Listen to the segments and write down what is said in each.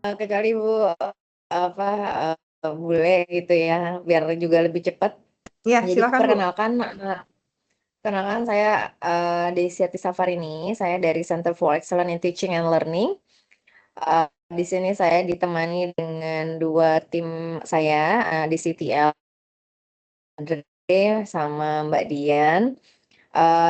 kecuali Ibu, apa, bule gitu ya, biar juga lebih cepat. Iya, Jadi silakan Bu. perkenalkan saya, Desiati Safarini, saya dari Center for Excellence in Teaching and Learning. Di sini saya ditemani dengan 2 tim saya, di CTL, Andre sama Mbak Dian.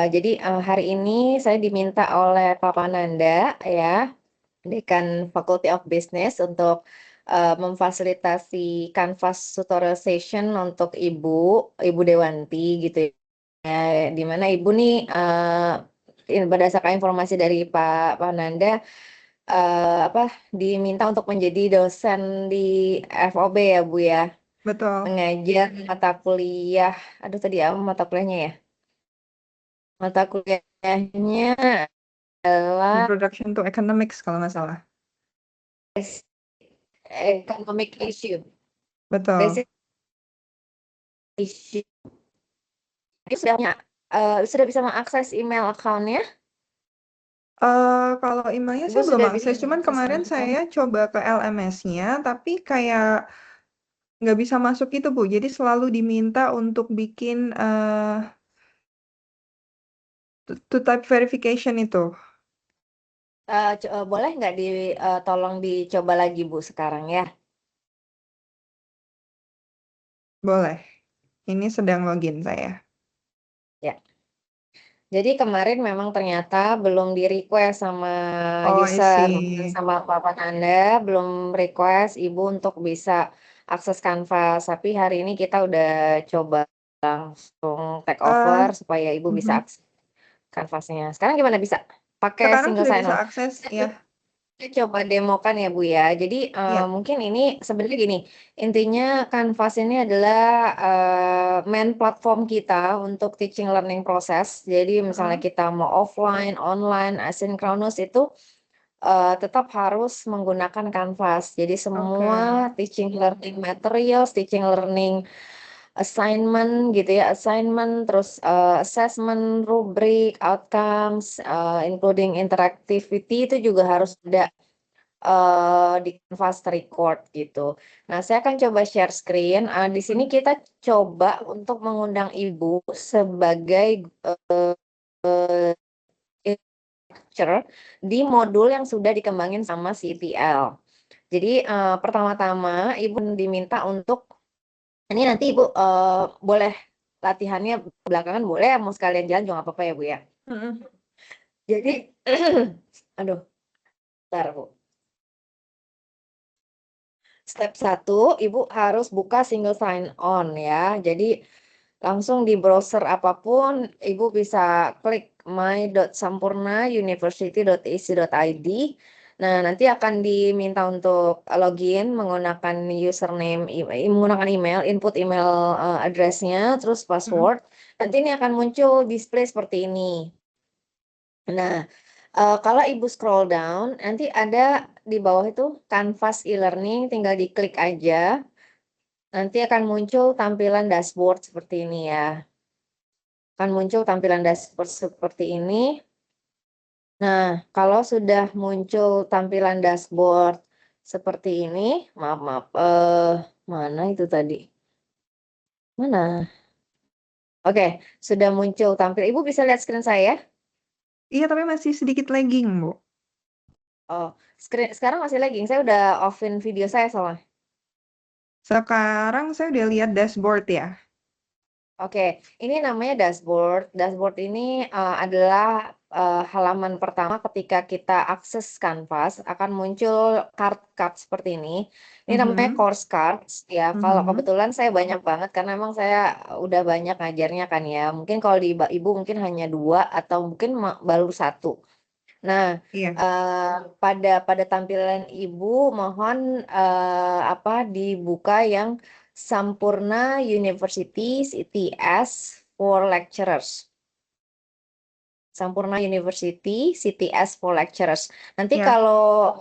Jadi, hari ini saya diminta oleh Pak Pananda ya, Dekan Faculty of Business untuk memfasilitasi Canvas tutorial session untuk Ibu Dewanti gitu ya. Di mana Ibu nih berdasarkan informasi dari Pak Pananda apa diminta untuk menjadi dosen di FOB ya Bu ya, Betul. mengajar mata kuliah. Aduh tadi apa mata kuliahnya ya? Mata kuliahnya adalah Introduction to Economics kalau nggak salah. economic issue, Betul. basic issue. Dia sudah bisa mengakses email account-nya. Kalau emailnya Ibu saya belum sudah bisa akses, cuman mengakses kemarin email account. saya coba ke LMS-nya, tapi kayak nggak bisa masuk itu Bu. Jadi selalu diminta untuk bikin two-type verification itu. Boleh nggak tolong dicoba lagi Bu sekarang ya? Boleh. Ini sedang login saya. Ya. Jadi kemarin memang ternyata belum di request sama Oh, I user, see. sama papan Anda, belum request Ibu untuk bisa akses Canvas. Tapi hari ini kita udah coba langsung take over Eh, supaya Ibu bisa mhm. akses Canvasnya. Sekarang gimana bisa? Pakai Sekarang single sudah bisa sign-on. akses, ya. Saya coba demokan ya Bu ya. Jadi Iya. mungkin ini sebenarnya gini, intinya Canvas ini adalah main platform kita untuk teaching learning proses. Jadi misalnya Heeh. kita mau offline, online, asynchronous itu tetap harus menggunakan Canvas. Jadi semua Oke. teaching learning materials, teaching learning assignment gitu ya, assignment, terus assessment, rubrik, outcomes, including interactivity itu juga harus ada di Canvas record gitu. Nah, saya akan coba share screen. Di sini Hmm. kita coba untuk mengundang Ibu sebagai lecturer di modul yang sudah dikembangin sama CTL. Jadi pertama-tama Ibu diminta untuk ini nanti Ibu boleh latihannya belakangan boleh, mau sekalian jalan juga nggak apa-apa ya Bu ya. Mhm. Jadi, aduh, bentar Bu. Step 1, Ibu harus buka single sign on ya. Jadi langsung di browser apapun, Ibu bisa klik my.sampurnauniversity.ac.id. Nah, nanti akan diminta untuk login menggunakan username, menggunakan email, input email address-nya, terus Mhm. password. Nanti ini akan muncul display seperti ini. Nah, kalau Ibu scroll down, nanti ada di bawah itu Canvas e-learning, tinggal diklik aja. Nanti akan muncul tampilan dashboard seperti ini ya. Akan muncul tampilan dashboard seperti ini. Nah, kalau sudah muncul tampilan dashboard seperti ini, maaf, mana itu tadi? Mana? Oke, sudah muncul tampil. Ibu bisa lihat screen saya? Iya, tapi masih sedikit lagging, Bu. Oh, sekarang masih lagging. Saya udah offin video saya soalnya. Sekarang saya udah lihat dashboard ya. Oke, ini namanya dashboard. Dashboard ini adalah halaman pertama ketika kita akses Canvas akan muncul card-card seperti ini. Ini namanya Mhm. course cards ya. Kalau Mhm. kebetulan saya banyak banget karena memang saya udah banyak ngajarnya kan ya. Mungkin kalau di Ibu mungkin hanya 2 atau mungkin baru 1. Nah, Iya. pada tampilan Ibu mohon apa dibuka yang Sampurna University CTS for Lecturers. Sampurna University CTS for Lecturers. Nanti Ya, kalau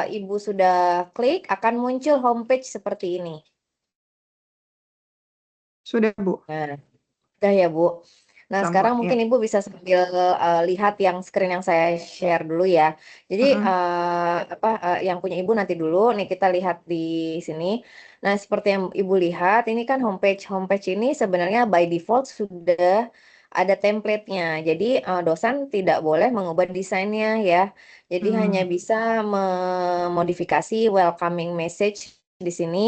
Ibu sudah klik akan muncul homepage seperti ini. sudah, Bu. Nah, udah ya Bu. Nah, sekarang Sama, mungkin ya. Ibu bisa sambil lihat yang screen yang saya share dulu ya. Jadi Mm-mm. yang punya Ibu nanti dulu nih kita lihat di sini. Nah, seperti yang Ibu lihat, ini kan homepage. Homepage ini sebenarnya by default sudah ada template-nya. Jadi dosen tidak boleh mengubah desainnya ya. Jadi hanya Mm. bisa memodifikasi welcoming message di sini.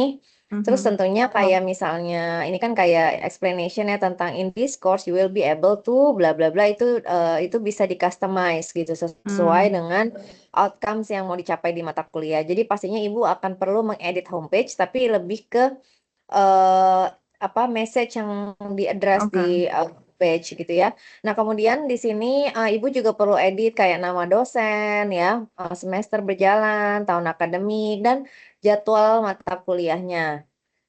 Terus Mhm. tentunya kayak misalnya ini kan kayak explanation ya tentang in this course you will be able to bla bla bla itu bisa di customize gitu sesuai Mm. dengan outcomes yang mau dicapai di mata kuliah. Jadi pastinya Ibu akan perlu mengedit homepage tapi lebih ke eh message yang di-address di Oke. page gitu ya. Nah, kemudian di sini Ibu juga perlu edit kayak nama dosen ya, semester berjalan, tahun akademik dan jadwal mata kuliahnya.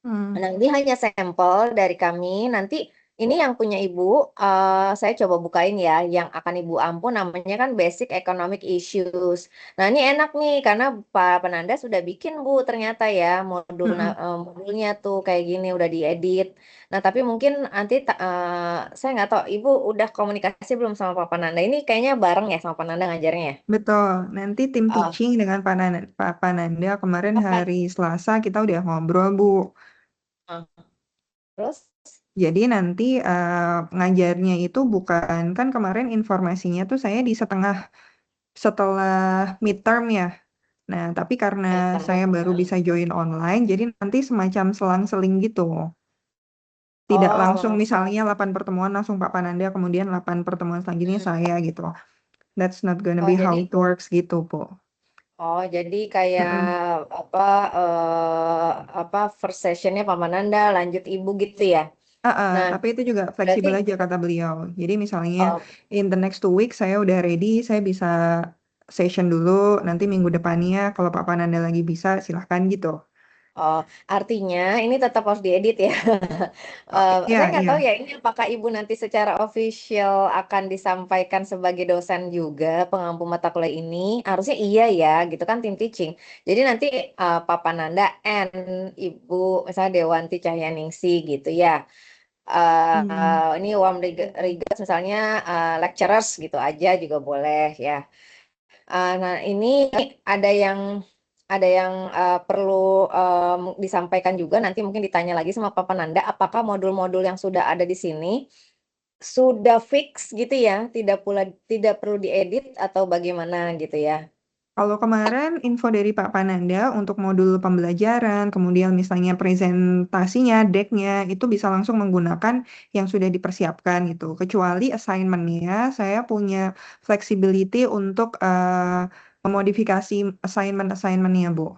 Mm. Nah, ini hanya sampel dari kami. Nanti ini yang punya Ibu, saya coba bukain ya. Yang akan Ibu ampun namanya kan Basic Economic Issues. Nah, ini enak nih karena Pak Penanda sudah bikin Bu ternyata ya Mm-mm. modulnya tuh kayak gini udah diedit. Nah, tapi mungkin nanti saya nggak tahu Ibu udah komunikasi belum sama Pak Penanda. Ini kayaknya bareng ya sama Pak Penanda ngajarnya ya. Betul. Nanti tim Oh, teaching dengan Pak Pananda kemarin apa? hari Selasa kita udah ngobrol, Bu. Oh, terus? Jadi nanti ngajarnya itu bukan, kan kemarin informasinya tuh saya di setelah midterm ya. Nah, tapi karena saya baru bisa join online, jadi nanti semacam selang-seling gitu. Tidak langsung Oh, misalnya 8 pertemuan langsung Pak Pananda, kemudian 8 pertemuan selanjutnya hmm. saya gitu. That's not gonna Oh be how jadi it works gitu, Bu. Oh, jadi kayak Mm-mm. apa first sessionnya Pak Mananda, lanjut Ibu gitu ya. Nah, Tapi itu juga berarti fleksibel aja kata beliau. Jadi misalnya oh, in the next 2 weeks saya udah ready, saya bisa session dulu. Nanti minggu depannya kalau Pak Pananda lagi bisa silahkan gitu. oh, artinya ini tetap harus diedit ya. Oh, Saya iya, nggak tahu iya. ya ini apakah Ibu nanti secara official akan disampaikan sebagai dosen juga pengampu mata kuliah ini. Harusnya iya ya, gitu kan tim teaching. Jadi nanti Pak Pananda and Ibu misalnya Dewanti Cahyaningsi gitu ya. Hmm. Ini warm regards misalnya lecturers gitu aja juga boleh ya. Nah ini ada yang perlu disampaikan juga nanti mungkin ditanya lagi sama Papa Nanda apakah modul-modul yang sudah ada di sini sudah fix gitu ya, tidak perlu diedit atau bagaimana gitu ya. Kalau kemarin info dari Pak Pananda untuk modul pembelajaran, kemudian misalnya presentasinya, decknya, itu bisa langsung menggunakan yang sudah dipersiapkan gitu. Kecuali assignment-nya, saya punya flexibility untuk memodifikasi assignment-assignment-nya, Bu.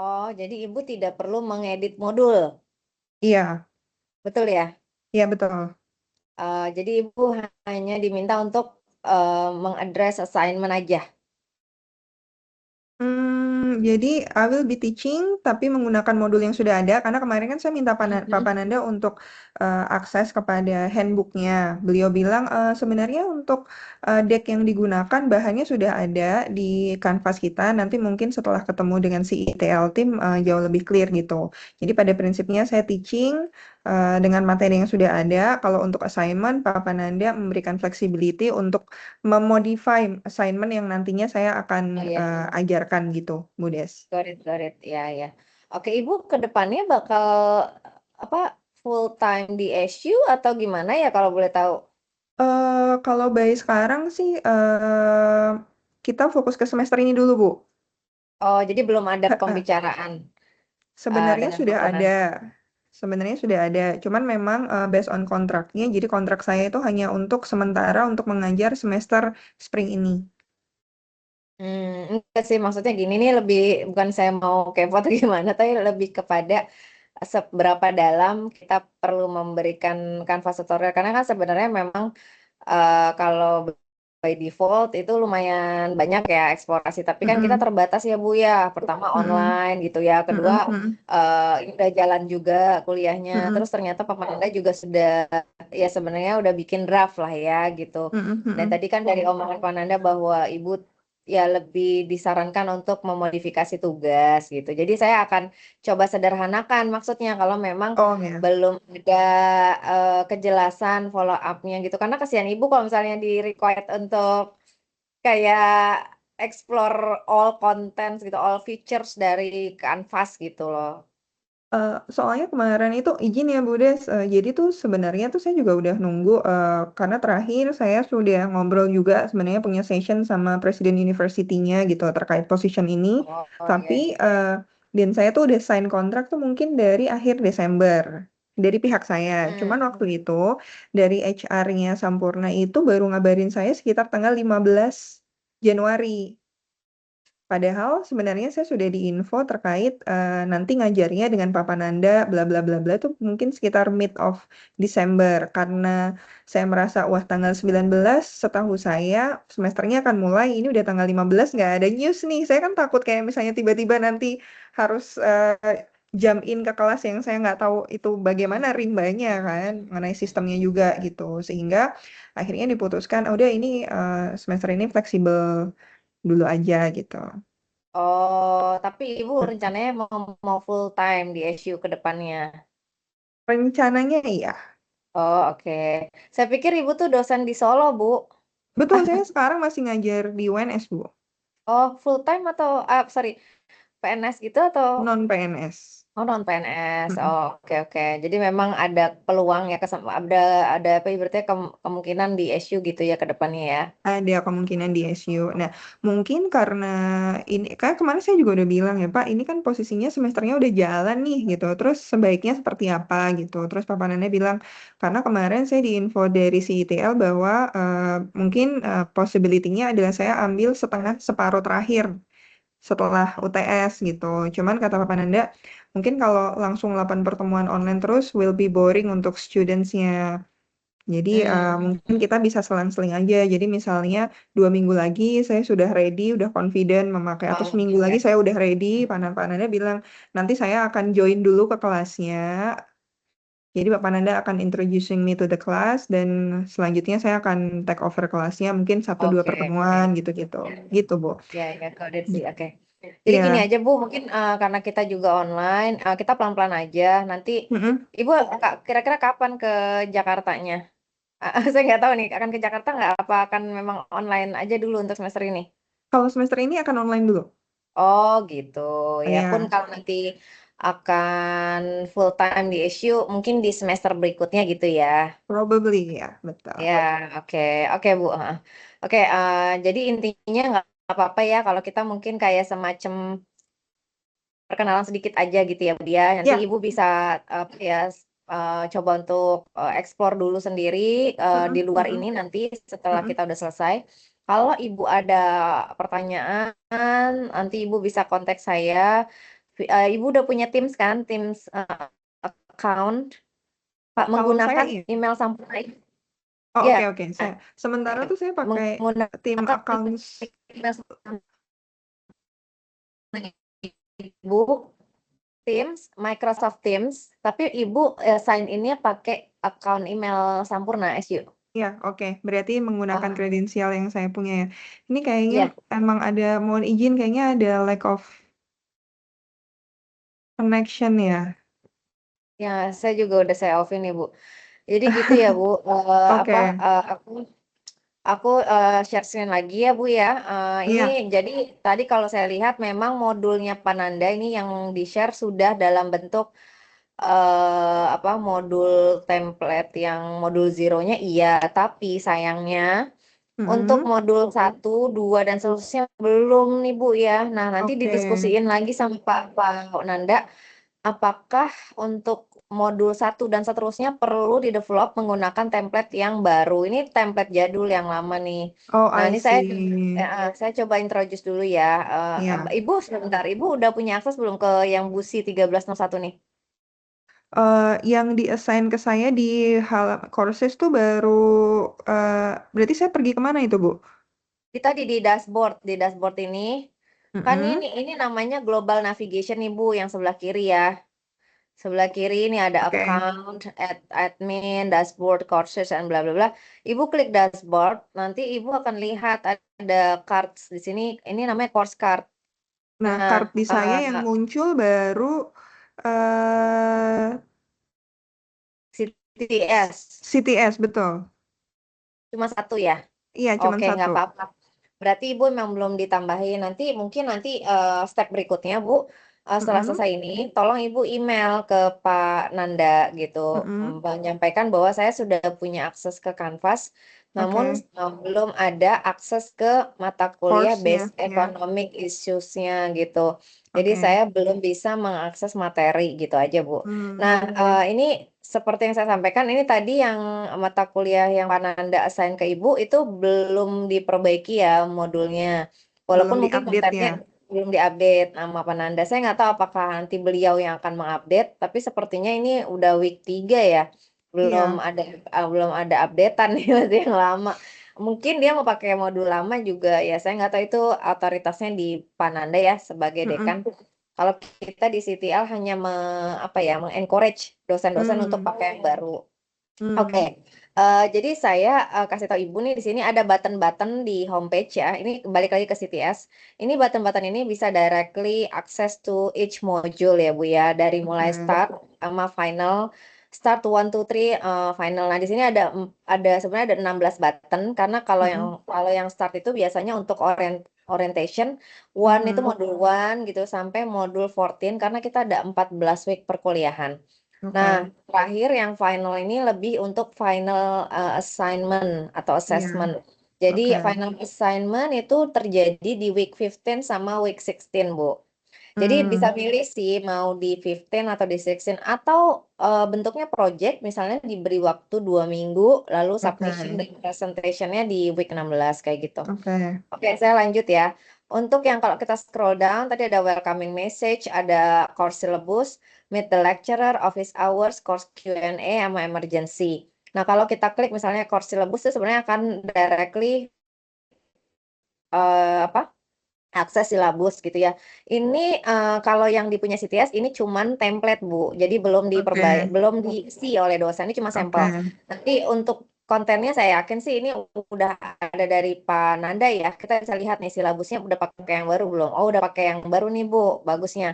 Oh, jadi Ibu tidak perlu mengedit modul, Iya, betul ya? iya betul. Jadi Ibu hanya diminta untuk mengadres assignment aja. Jadi I will be teaching tapi menggunakan modul yang sudah ada karena kemarin kan saya minta Pak Mhm. Pananda untuk akses kepada handbooknya. Beliau bilang sebenarnya untuk deck yang digunakan bahannya sudah ada di kanvas kita. Nanti mungkin setelah ketemu dengan si ITL tim jauh lebih clear gitu. Jadi pada prinsipnya saya teaching dengan materi yang sudah ada. Kalau untuk assignment Pak Pananda memberikan flexibility untuk memodify assignment yang nantinya saya akan Oh ya. ajarkan gitu, Bu Des. Got it. Ya, ya. Oke, Ibu ke depannya bakal apa full time di SU atau gimana ya kalau boleh tahu? Kalau by sekarang sih kita fokus ke semester ini dulu, Bu. Oh, jadi belum ada Heeh. pembicaraan Sebenarnya dengan sudah Bapak ada. nanti. Sebenarnya sudah ada. Cuman memang based on kontraknya, jadi kontrak saya itu hanya untuk sementara untuk mengajar semester spring ini. Enggak sih, maksudnya gini nih lebih bukan saya mau kepo atau gimana, tapi lebih kepada seberapa dalam kita perlu memberikan kanvas tutorial karena kan sebenarnya memang kalau by default itu lumayan banyak ya eksplorasi, tapi kan kita Mm-mm. terbatas ya Bu ya. Pertama Mm-mm. online gitu ya, kedua Mm-mm. Mm-mm. ini udah jalan juga kuliahnya. Terus Mm-mm. ternyata Pak Manda juga sudah ya sebenarnya udah bikin draft lah ya gitu. Mm-mm. Dan Mm-mm. tadi kan dari omongan Pak Nanda bahwa Ibu ya lebih disarankan untuk memodifikasi tugas gitu. Jadi saya akan coba sederhanakan maksudnya kalau memang Oh ya. belum ada kejelasan follow up-nya gitu. Karena kasihan ibu kalau misalnya di required untuk kayak explore all contents gitu, all features dari Canvas gitu loh. Soalnya kemarin itu izin ya Bu Des, jadi tuh sebenarnya tuh saya juga udah nunggu, karena terakhir saya sudah ngobrol juga sebenarnya punya session sama presiden university-nya gitu terkait position ini. Oh Tapi, iya. dan saya tuh udah sign kontrak tuh mungkin dari akhir Desember, dari pihak saya. Cuman waktu itu dari HR-nya Sampurna itu baru ngabarin saya sekitar tanggal 15 Januari. Padahal sebenarnya saya sudah diinfo terkait nanti ngajarnya dengan Papa Nanda bla bla bla bla itu mungkin sekitar mid of Desember karena saya merasa wah tanggal 19 setahu saya semesternya akan mulai ini udah tanggal 15 nggak ada news nih. Saya kan takut kayak misalnya tiba-tiba nanti harus jump in ke kelas yang saya nggak tahu itu bagaimana rimbanya kan mengenai sistemnya juga gitu. Sehingga akhirnya diputuskan "Oh, udah ini semester ini fleksibel dulu aja gitu. Oh, tapi ibu rencananya mau full time di SU ke depannya. Rencananya iya. Oh, oke. Saya pikir ibu tuh dosen di Solo, Bu. Betul, saya sekarang masih ngajar di UNS, Bu. Oh, full time atau sorry, PNS gitu atau Non-PNS. oh non PNS. Mm-mm. Oh, oke oke. Jadi memang ada peluang ya ada apa ibaratnya kemungkinan di SU gitu ya ke depannya ya. Ada kemungkinan di SU. Nah, mungkin karena ini, kayak kemarin saya juga udah bilang ya, Pak, ini kan posisinya semesternya udah jalan nih, gitu. Terus sebaiknya seperti apa, gitu. Terus Papa Nana bilang, karena kemarin saya diinfo dari CITL bahwa mungkin possibility-nya adalah saya ambil setengah separuh terakhir setelah UTS gitu. Cuman kata Papa Nanda, mungkin kalau langsung 8 pertemuan online terus will be boring untuk students-nya. Jadi Hmm, mungkin kita bisa selang-seling aja. Jadi misalnya 2 minggu lagi saya sudah ready, udah confident memakai, atau oh, seminggu lagi ya. saya udah ready. Pak Nanda bilang nanti saya akan join dulu ke kelasnya. Jadi Pak Nanda akan introducing me to the class dan selanjutnya saya akan take over kelasnya mungkin satu dua Oke. pertemuan gitu-gitu. Gitu, Bu. Ya, ya, got sih. Oke. Jadi gini Iya. aja Bu, mungkin karena kita juga online, kita pelan-pelan aja. Nanti Mm-mm. Ibu kira-kira kapan ke Jakartanya? Saya nggak tahu nih, akan ke Jakarta nggak? Apa akan memang online aja dulu untuk semester ini? Kalau semester ini akan online dulu. Oh gitu. Ya pun Iya, kalau nanti akan full time di SU, mungkin di semester berikutnya gitu ya. probably ya, betul. Ya, oke, oke Bu. Oke, jadi intinya nggak apa-apa ya kalau kita mungkin kayak semacam perkenalan sedikit aja gitu ya Bu ya. Nanti Ya. Ibu bisa ya coba untuk explore dulu sendiri di Mm-mm, luar ini mm-mm, nanti setelah mm-mm. kita udah selesai. Kalau Ibu ada pertanyaan, nanti Ibu bisa kontak saya. Ibu udah punya Teams kan? Teams account Pak Kalau saya menggunakan iya. email Sampurna. Oh, Ya, oke oke. Sementara tuh saya pakai tim menggunakan accounts. email Sampurna Ibu Teams, Microsoft Teams, tapi Ibu sign in-nya pakai account email Sampurna SU. Ya, oke. Berarti menggunakan Oh, kredensial yang saya punya ya. Ini kayaknya iya. emang ada, mohon izin, kayaknya ada lack of connection ya. Ya, saya juga udah saya off-in nih, Bu. Jadi gitu ya, Bu. Apa Oke. aku share screen lagi ya, Bu ya. Ini Iya. jadi tadi kalau saya lihat memang modulnya Pananda ini yang di-share sudah dalam bentuk apa modul template yang modul zeronya iya, tapi sayangnya untuk Mm-mm. modul 1, 2, dan seterusnya belum nih Bu ya. Nah, nanti Oke. didiskusiin lagi sama Pak Nanda, apakah untuk modul 1 dan seterusnya perlu di-develop menggunakan template yang baru. Ini template jadul yang lama nih. Oh, Nah, I ini see. saya coba introduce dulu ya. Iya. Ibu sebentar, Ibu udah punya akses belum ke yang BUSI 1301 nih? Yang di-assign ke saya di hal courses tuh baru, berarti saya pergi kemana itu, Bu? Tadi di dashboard ini kan Mm-mm. ini namanya global navigation nih Bu yang sebelah kiri ya. Sebelah kiri ini ada Oke. account, admin, dashboard, courses, and bla bla bla. Ibu klik dashboard, nanti ibu akan lihat ada cards di sini. Ini namanya course card. Nah, card Nah, di saya yang muncul baru CTS CTS, betul. cuma satu ya. Iya, cuma Oke, nggak satu. apa-apa. Berarti Ibu memang belum ditambahin. Nanti mungkin nanti step berikutnya Bu, setelah Mm-mm, selesai ini, tolong Ibu email ke Pak Nanda gitu, mm-mm. menyampaikan bahwa saya sudah punya akses ke Canvas, namun Oke, belum ada akses ke mata kuliah course-nya, Basic ya. Economic Issues-nya gitu. Jadi Oke. saya belum bisa mengakses materi gitu aja Bu. Nah, Hmm. ini seperti yang saya sampaikan, ini tadi yang mata kuliah yang Pak Nanda assign ke Ibu itu belum diperbaiki ya modulnya. Walaupun Belum mungkin diupdate kontennya ya. belum diupdate sama Pak Nanda. Saya nggak tahu apakah nanti beliau yang akan mengupdate, tapi sepertinya ini udah week 3 ya. Belum Iya. ada belum ada updatean nih masih yang lama. Mungkin dia mau pakai modul lama juga ya. Saya nggak tahu itu otoritasnya di Pak Nanda ya sebagai dekan. Mm-mm. Kalau kita di CTL hanya apa ya, mengencourage dosen-dosen untuk Hmm. pakai yang baru. Oke, Hmm. jadi saya kasih tahu Ibu nih di sini ada button-button di homepage ya. Ini balik lagi ke CTS. Ini button-button ini bisa directly access to each module ya Bu ya, dari mulai Oke. start sama final. Start 1, 2, 3 final. Nah, di sini ada sebenarnya ada 16 button karena Mm-mm. kalau yang start itu biasanya untuk orientation one itu Mhm. modul one gitu sampai modul 14 karena kita ada 14 week perkuliahan. Nah, Oke. terakhir yang final ini lebih untuk final assignment atau Iya. assessment. Jadi Oke. final assignment itu terjadi di week 15 sama week 16, Bu. Jadi bisa Hmm. milih sih mau di 15 atau di 16 atau bentuknya project misalnya diberi waktu 2 minggu lalu Oke. submission dan presentationnya di week 16 kayak gitu. Oke. Oke, saya lanjut ya. Untuk yang kalau kita scroll down, tadi ada welcoming message, ada course syllabus, meet the lecturer, office hours, course Q&A, sama emergency. Nah, kalau kita klik misalnya course syllabus itu sebenarnya akan directly apa akses silabus gitu ya. Ini kalau yang dipunya CTS ini cuman template Bu, jadi Oke. belum diisi oleh dosen, ini cuma sampel. Oke. Nanti untuk kontennya saya yakin sih ini udah ada dari Pak Nanda ya. Kita bisa lihat nih silabusnya udah pakai yang baru belum? Oh udah pakai yang baru nih Bu, bagusnya.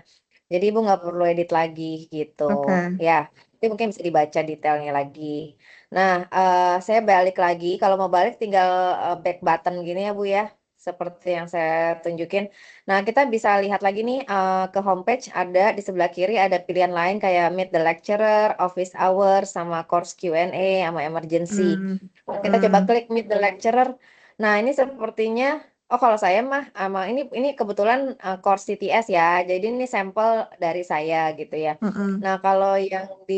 Jadi Ibu nggak perlu edit lagi gitu. Oke. Ya, itu mungkin bisa dibaca detailnya lagi. Nah, saya balik lagi. Kalau mau balik tinggal back button gini ya Bu ya seperti yang saya tunjukin. Nah, kita bisa lihat lagi nih ke homepage ada di sebelah kiri ada pilihan lain kayak meet the lecturer, office hours, sama course Q&A, sama emergency. Hmm. Nah, kita coba Hmm. klik meet the lecturer. Nah, ini sepertinya oh kalau saya mah emang ini kebetulan course CTS ya. Jadi ini sampel dari saya gitu ya. Mm-mm. Nah, kalau yang di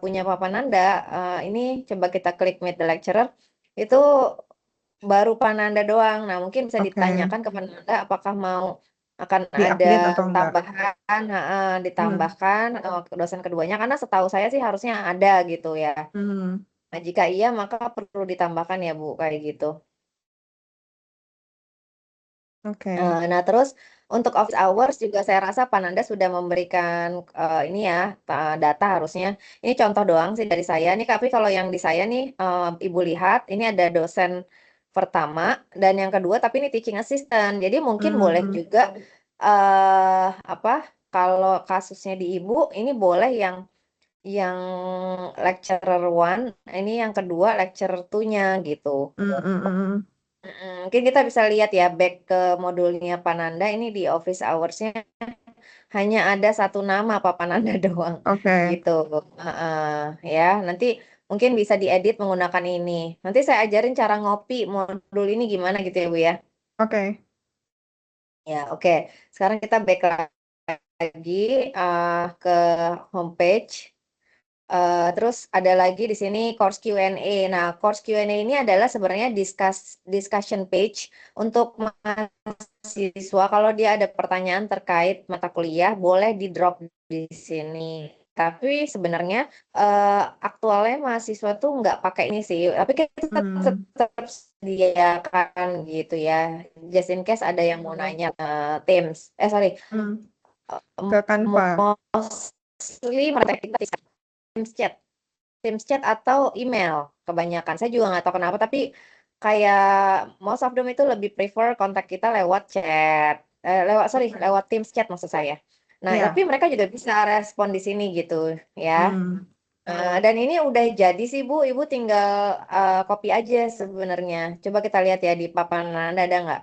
punya Papa Nanda ini coba kita klik meet the lecturer itu baru Pananda doang. Nah, mungkin bisa Oke. ditanyakan ke Pananda apakah mau akan ada Diupdate atau enggak? tambahan, Hmm. ditambahkan ke dosen keduanya karena setahu saya sih harusnya ada gitu ya. Hmm. Nah, jika iya maka perlu ditambahkan ya Bu kayak gitu. Oke. Nah, terus untuk office hours juga saya rasa Pananda sudah memberikan ini ya data harusnya. Ini contoh doang sih dari saya nih, tapi kalau yang di saya nih Ibu lihat ini ada dosen pertama dan yang kedua, tapi ini teaching assistant. Jadi mungkin boleh Hmm. juga apa kalau kasusnya di Ibu ini boleh yang lecturer one, ini yang kedua lecturer two-nya gitu. Hmm. Hmm. Hmm. Mungkin kita bisa lihat ya back ke modulnya Pananda ini di office hours-nya hanya ada satu nama Pak Pananda doang Oke. gitu. Heeh, ya nanti mungkin bisa diedit menggunakan ini. Nanti saya ajarin cara ngopi modul ini gimana gitu ya Bu ya. Oke. Ya oke. Sekarang kita back lagi ke homepage. Terus ada lagi di sini course Q&A. Nah, course Q&A ini adalah sebenarnya discussion page untuk mahasiswa. Kalau dia ada pertanyaan terkait mata kuliah, boleh di drop di sini. Tapi sebenarnya aktualnya mahasiswa tuh nggak pakai ini sih. Tapi kita Hmm. tetap sediakan gitu ya. Just in case ada yang mau nanya Teams. Sorry. Hmm. Ke Canva. mostly mereka Teams chat. Teams chat atau email kebanyakan. Saya juga nggak tahu kenapa, tapi kayak most of them itu lebih prefer kontak kita lewat chat. Lewat Teams chat maksud saya. Nah, Ya. tapi mereka juga bisa respon di sini gitu ya. Hmm. Dan ini udah jadi sih Bu, Ibu tinggal copy aja sebenarnya. Coba kita lihat ya di papan Anda ada nggak?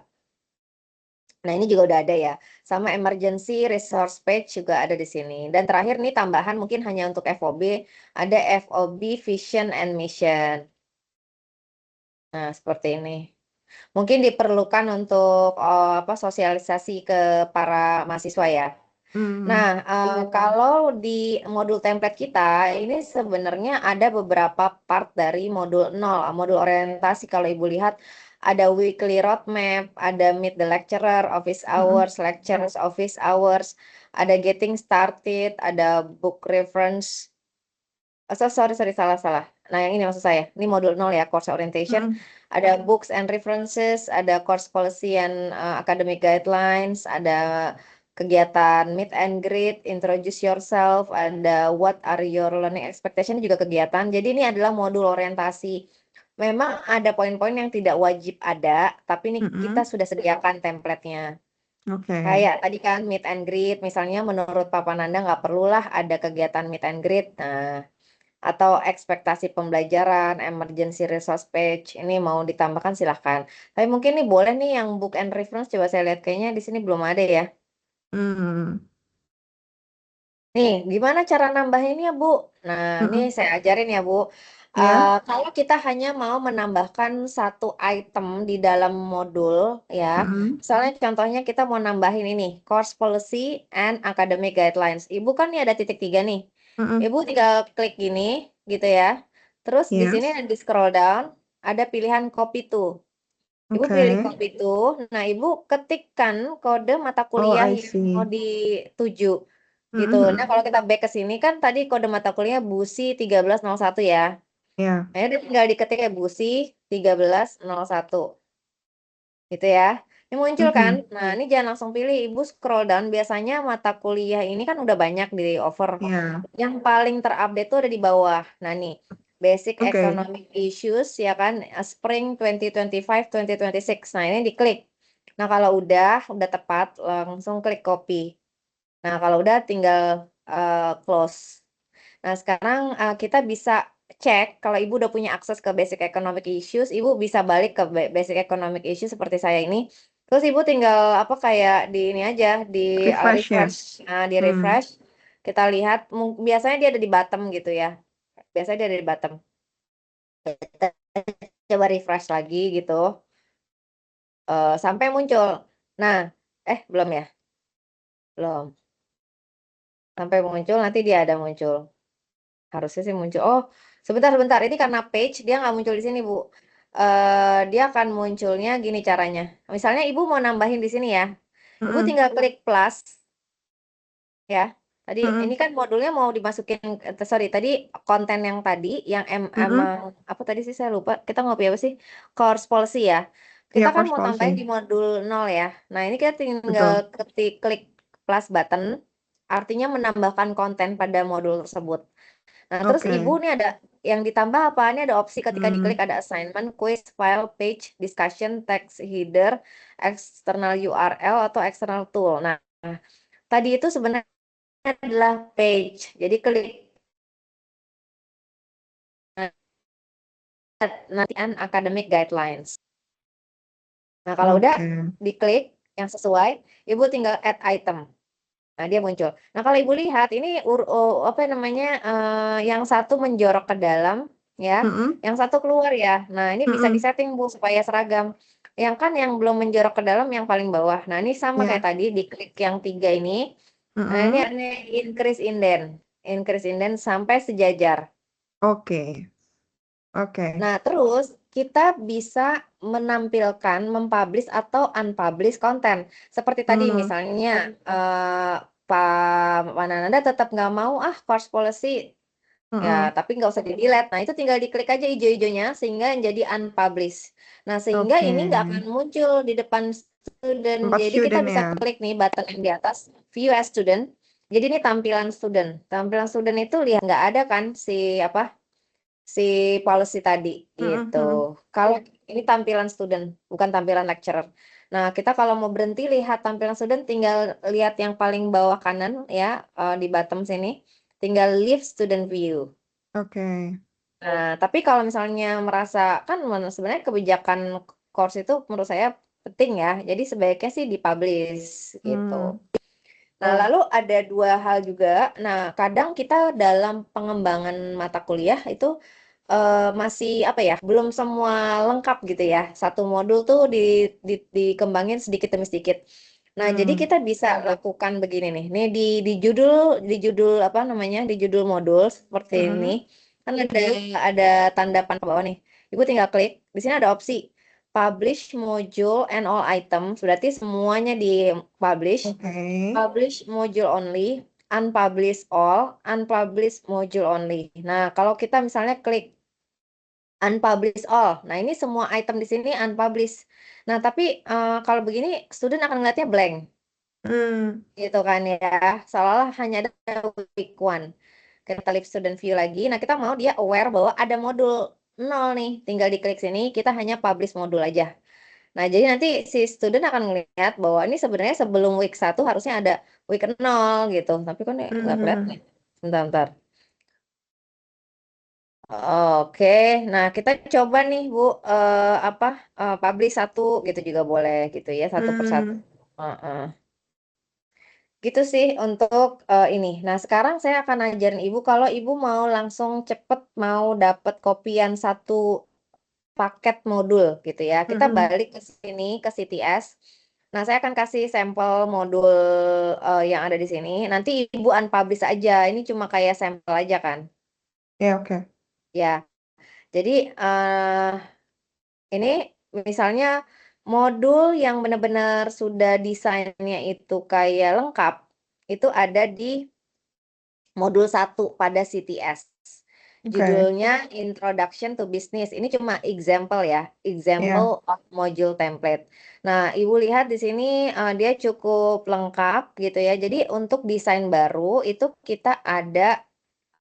Nah, ini juga udah ada ya. Sama emergency resource page juga ada di sini. Dan terakhir nih tambahan mungkin hanya untuk FOB, ada FOB Vision and Mission. Nah, seperti ini. Mungkin diperlukan untuk sosialisasi ke para mahasiswa ya. Nah, Hmm. kalau di modul template kita, ini sebenarnya ada beberapa part dari modul 0, modul orientasi. Kalau Ibu lihat, ada weekly roadmap, ada meet the lecturer, office Mm-mm. hours, lectures, office hours, ada getting started, ada book reference. Sorry, salah. Nah, yang ini maksud saya. Ini modul 0 ya, course orientation. Mm-mm. Ada books and references, ada course policy and academic guidelines, ada kegiatan meet and greet, introduce yourself, ada what are your learning expectation juga kegiatan. Jadi ini adalah modul orientasi. Memang ada poin-poin yang tidak wajib ada, tapi ini kita Mm-mm. sudah sediakan template-nya. Oke. Kayak tadi kan meet and greet, misalnya menurut Papa Nanda nggak perlulah ada kegiatan meet and greet. Nah, atau ekspektasi pembelajaran, emergency resource page, ini mau ditambahkan silahkan. Tapi mungkin nih boleh nih yang book and reference, coba saya lihat kayaknya di sini belum ada ya. Hmm. Nih, gimana cara nambahinnya, Bu? Nah, ini Mm-mm. saya ajarin ya, Bu. Ya. Kalau kita hanya mau menambahkan satu item di dalam modul, ya, Mm-mm. misalnya contohnya kita mau nambahin ini, course policy and academic guidelines. Ibu kan nih ada titik 3 nih. Mm-mm. Ibu tinggal klik gini, gitu ya. Terus di Ya. sini di scroll down, ada pilihan copy to. Ibu pilih Oke. copy to. Nah, Ibu ketikkan kode mata Oh, kuliah I yang mau see. dituju. Gitu. Nah, Mm-mm. kalau kita back ke sini kan tadi kode mata kuliah BUSI 1301 ya. Ya. Nah, dia tinggal diketik ya BUSI 1301. Gitu ya. Ini muncul kan? Mhm. Nah, ini jangan langsung pilih. Ibu scroll down. Biasanya mata kuliah ini kan udah banyak di offer. Ya. Yang paling terupdate tuh ada di bawah. Nah, nih. Basic Oke. Economic Issues ya kan. Spring 2025, 2026. Nah, ini diklik. Nah, kalau udah tepat, langsung klik copy. Nah, kalau udah tinggal close. Nah, sekarang kita bisa cek kalau Ibu udah punya akses ke basic economic issues, Ibu bisa balik ke basic economic issues seperti saya ini. Terus Ibu tinggal apa kayak di ini aja, di Refresh ya. refresh. Nah, di Hmm. refresh kita lihat biasanya dia ada di bottom gitu ya. Biasanya dia ada di bottom. Kita coba refresh lagi gitu sampai muncul. Nah, belum ya? Belum. Sampai muncul nanti dia ada muncul. Harusnya sih muncul. Oh, sebentar. Ini karena page dia nggak muncul di sini, Bu. Dia akan munculnya gini caranya. Misalnya Ibu mau nambahin di sini ya. Ibu Mm-mm. tinggal klik plus ya. Tadi ini Mm-mm. kan modulnya mau dimasukin sorry, tadi konten yang tadi yang Mm-mm. emang apa tadi sih saya lupa. Kita ngopi apa sih? Course policy ya. Kita Ya, kan course mau tambahin policy. di modul 0 ya. Nah, ini kita tinggal Betul. klik plus button artinya menambahkan konten pada modul tersebut. Nah, terus Ibu Oke. nih ada yang ditambah apa? Ini ada opsi ketika diklik Hmm. ada assignment, quiz, file, page, discussion, text header, external URL atau external tool. Nah, tadi itu sebenarnya adalah page. Jadi klik nanti academic guidelines. Nah, kalau udah Oke. diklik yang sesuai, Ibu tinggal add item. Nah, dia muncul. Nah, kalau Ibu lihat ini apa namanya yang satu menjorok ke dalam ya, Mm-mm. yang satu keluar ya. Nah, ini bisa Mm-mm. disetting Bu supaya seragam. Yang kan yang belum menjorok ke dalam yang paling bawah. Nah, ini sama kayak Ya. tadi diklik yang 3 ini. Nah, ini Mm-mm. ada increase indent. Increase indent sampai sejajar. Oke. Oke. Nah, terus kita bisa menampilkan, mempublish atau unpublish konten. Seperti tadi Hmm. misalnya Pak Wanananda tetap nggak mau course policy ya, Mm-mm. tapi nggak usah di-delete. Nah, itu tinggal diklik aja hijau-hijaunya sehingga jadi unpublish. Nah, sehingga Oke. ini nggak akan muncul di depan student. Tempat Jadi kita student bisa ya. klik nih button yang di atas, view as student. Jadi ini tampilan student. Tampilan student itu lihat nggak ada kan si policy tadi gitu. Kalau ini tampilan student, bukan tampilan lecturer. Nah, kita kalau mau berhenti lihat tampilan student, tinggal lihat yang paling bawah kanan ya, di bottom sini, tinggal leave student view. Oke. Nah, tapi kalau misalnya merasa kan sebenarnya kebijakan course itu menurut saya penting ya. Jadi sebaiknya sih dipublish gitu. Nah, lalu ada dua hal juga. Nah, kadang kita dalam pengembangan mata kuliah itu masih apa ya, belum semua lengkap gitu ya. Satu modul tuh dikembangin sedikit demi sedikit. Nah, jadi kita bisa lakukan begini nih. Nih di judul apa namanya? Di judul modul seperti ini. Kan ada tanda panah ke bawah nih. Ibu tinggal klik. Di sini ada opsi publish module and all items. Berarti semuanya di publish. Oke. Publish module only, unpublish all, unpublish module only. Nah, kalau kita misalnya klik unpublish all, nah ini semua item di sini unpublish. Nah, tapi kalau begini student akan ngeliatnya blank, gitu kan ya. Seolah-olah hanya ada week one. Kita live student view lagi. Nah, kita mau dia aware bahwa ada modul nol nih. Tinggal diklik sini, kita hanya publish modul aja. Nah, jadi nanti si student akan ngelihat bahwa ini sebenarnya sebelum week 1 harusnya ada week 0 gitu. Tapi kan ya nggak kelihatan nih. Bentar. Oke, nah kita coba nih Bu, publish satu gitu juga boleh gitu ya, satu persatu. Heeh. Gitu sih untuk ini. Nah, sekarang saya akan ajarin Ibu kalau Ibu mau langsung cepet mau dapat kopian satu paket modul gitu ya. Kita balik ke sini ke CTS. Nah, saya akan kasih sampel modul yang ada di sini. Nanti Ibu unpublish aja. Ini cuma kayak sampel aja kan. Ya, oke. Ya. Jadi ini misalnya modul yang benar-benar sudah desainnya itu kayak lengkap, itu ada di modul 1 pada CTS. Oke. Judulnya Introduction to Business. Ini cuma example ya, Ya. example of module template. Nah, Ibu lihat di sini dia cukup lengkap gitu ya. Jadi untuk desain baru itu kita ada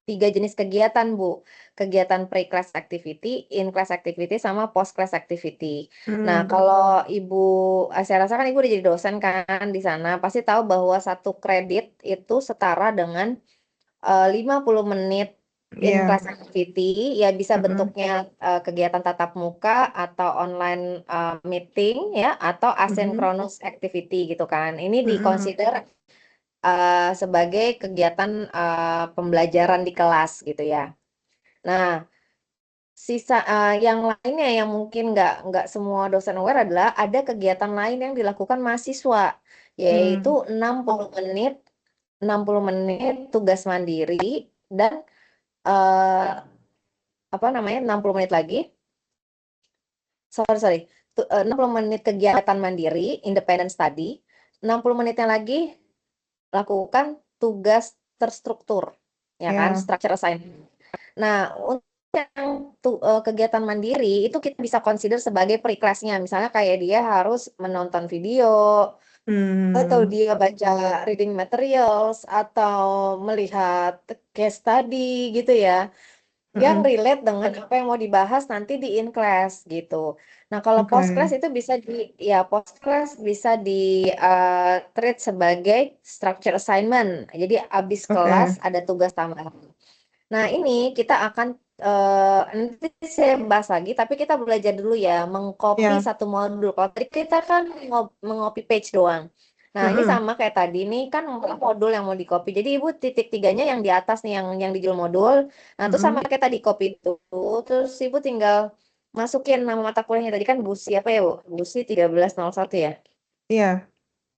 3 jenis kegiatan, Bu. Kegiatan pre-class activity, in-class activity, sama post-class activity. Nah, kalau Ibu, saya rasa kan Ibu udah jadi dosen kan di sana, pasti tahu bahwa satu kredit itu setara dengan 50 menit Ya. in-class activity, ya bisa bentuknya kegiatan tatap muka atau online meeting ya, atau asynchronous activity gitu kan. Ini di-consider sebagai kegiatan pembelajaran di kelas gitu ya. Nah, sisa yang lainnya yang mungkin nggak semua dosen aware adalah ada kegiatan lain yang dilakukan mahasiswa, yaitu 60 menit tugas mandiri dan eh, apa namanya 60 menit lagi, sorry, 60 menit kegiatan mandiri, independent study, 60 menitnya lagi lakukan tugas terstruktur, ya kan, Ya. structure assignment. Nah, untuk yang kegiatan mandiri itu kita bisa consider sebagai pre-class-nya. Misalnya kayak dia harus menonton video, atau dia baca reading materials, atau melihat case study gitu ya, yang relate dengan apa yang mau dibahas nanti di in class gitu. Nah, kalau post Oke. class itu post class bisa di treat sebagai structure assignment. Jadi abis kelas Oke. ada tugas tambahan. Nah, ini kita akan nanti saya bahas lagi, tapi kita belajar dulu ya mengcopy Ya. satu modul. Kalau tadi kita kan mengcopy page doang. Nah, ini sama kayak tadi nih kan modul yang mau di-copy. Jadi Ibu titik tiganya yang di atas nih yang di judul modul. Nah, terus sama kayak tadi copy itu. Terus Ibu tinggal masukin nama mata kuliahnya tadi kan BUSI apa ya, Bu? BUSI 1301 ya. Iya.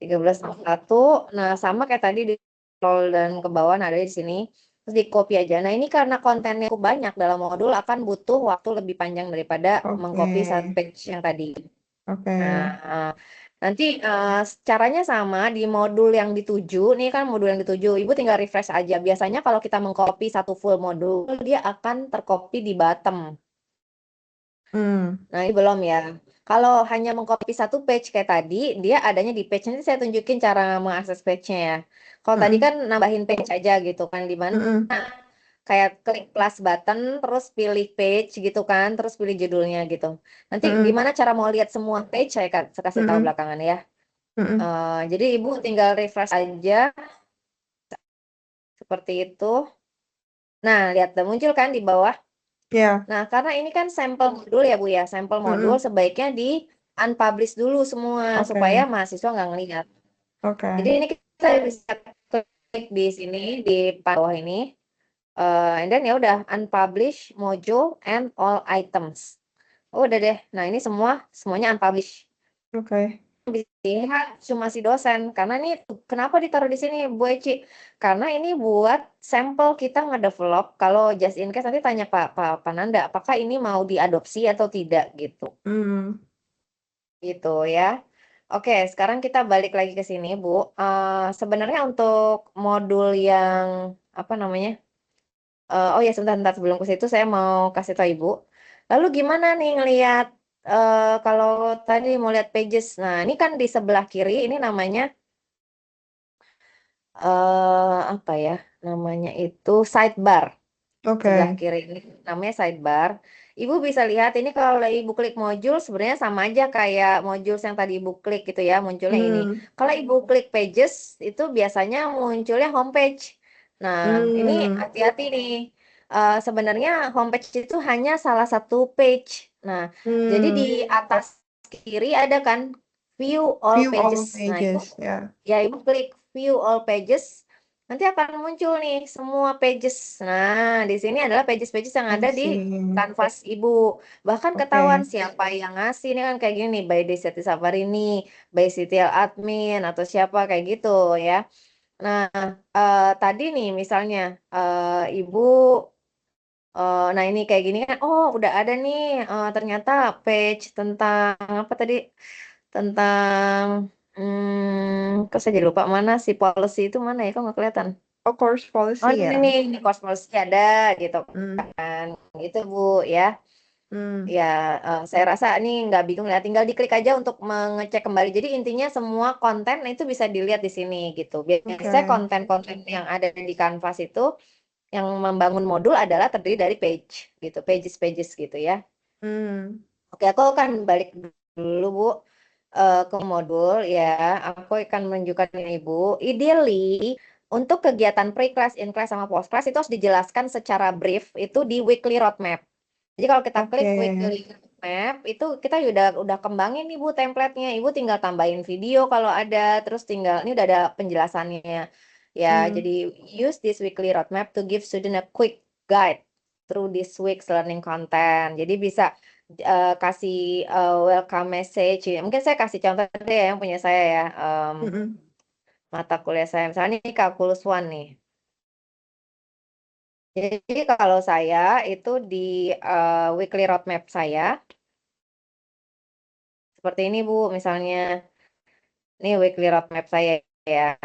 1301. Nah, sama kayak tadi di scroll dan ke bawah, nah ada di sini. Terus di copy aja. Nah, ini karena kontennya cukup banyak dalam modul akan butuh waktu lebih panjang daripada Oke. mengcopy satu page yang tadi. Oke. Nah, nanti caranya sama di modul yang dituju. Nih kan modul yang dituju. Ibu tinggal refresh aja. Biasanya kalau kita mengcopy satu full modul, dia akan tercopy di bottom. Nah, ini belum ya. Kalau hanya mengcopy satu page kayak tadi, dia adanya di page. Nanti saya tunjukin cara mengakses page-nya ya. Kalau tadi Mm-mm. kan nambahin page aja gitu kan, di mana Mm-mm. kayak klik plus button, terus pilih page gitu kan, terus pilih judulnya gitu. Nanti Mm-mm. gimana cara mau lihat semua page, saya kasih tahu Mm-mm. belakangan ya. Mm-mm. Jadi Ibu tinggal refresh aja seperti itu. Nah, lihat udah muncul kan di bawah. Ya. Nah, karena ini kan sampel modul ya Bu ya, sampel modul Mm-mm. sebaiknya di unpublish dulu semua supaya Oke. mahasiswa nggak ngelihat. Jadi Oke. ini kita bisa klik di sini di bawah ini, and then ya udah unpublish module and all items. Oh, udah deh. Nah, ini semuanya unpublish. Oke. Bisa cuma si dosen karena ini kenapa ditaruh di sini Bu Eci? Karena ini buat sampel kita ngedevelop kalau just in case nanti tanya Pak Pananda apakah ini mau diadopsi atau tidak gitu. Hmm. Gitu ya. Oke, sekarang kita balik lagi ke sini Bu. Sebenarnya untuk modul yang apa namanya? Oh ya sebentar sebelum ke situ saya mau kasih tahu Ibu. Lalu gimana nih ngelihat kalau tadi mau lihat pages. Nah, ini kan di sebelah kiri ini namanya apa ya, namanya itu sidebar. Sebelah Oke. kiri ini namanya sidebar. Ibu bisa lihat ini kalau Ibu klik module sebenarnya sama aja kayak modules yang tadi Ibu klik gitu ya, munculnya ini. Hmm. Kalau Ibu klik pages itu biasanya munculnya homepage. Nah, ini Hmm. hati-hati nih. Sebenarnya homepage itu hanya salah satu page. Nah, jadi di Hmm. atas kiri ada kan view all View pages. all Nah, Ibu pages. Ya. ya Ibu klik view all pages, nanti akan muncul nih semua pages. Nah, di sini adalah pages-pages yang I ada di see. kanvas Ibu. Bahkan ketahuan Oke. siapa yang ngasih, ini kan kayak gini nih, by Desiti Safarini, by CTL Admin, atau siapa kayak gitu ya. Nah, tadi nih misalnya Ibu, nah ini kayak gini kan, oh udah ada nih ternyata page tentang apa tadi? Tentang kok saya jadi lupa mana si policy itu mana ya kok nggak kelihatan. Oh, course Oh policy ini ya. nih ini course policy ada gitu Hmm. kan gitu Bu ya. Hmm. Ya, saya rasa ini nggak bingung ya, tinggal diklik aja untuk mengecek kembali. Jadi intinya semua konten itu bisa dilihat di sini gitu. Biasanya Oke. konten-konten yang ada di Canvas itu yang membangun modul adalah terdiri dari page gitu, pages-pages gitu ya. Hmm. Oke, aku akan balik dulu Bu ke modul ya. Aku akan menunjukkan ini Ibu. Ideally untuk kegiatan pre-class, in-class sama post-class itu harus dijelaskan secara brief itu di weekly roadmap. Jadi kalau kita klik Oke. weekly roadmap itu kita udah kembangin nih Bu template-nya. Ibu tinggal tambahin video kalau ada, terus tinggal ini udah ada penjelasannya. Ya, Hmm. jadi use this weekly roadmap to give student a quick guide through this week's learning content. Jadi bisa kasih welcome message. Ya. Mungkin saya kasih contoh deh yang punya saya ya. Mm-mm. Mata kuliah saya. Misalnya ini Calculus One nih. Jadi kalau saya itu di weekly roadmap saya seperti ini Bu, misalnya ini weekly roadmap saya ya.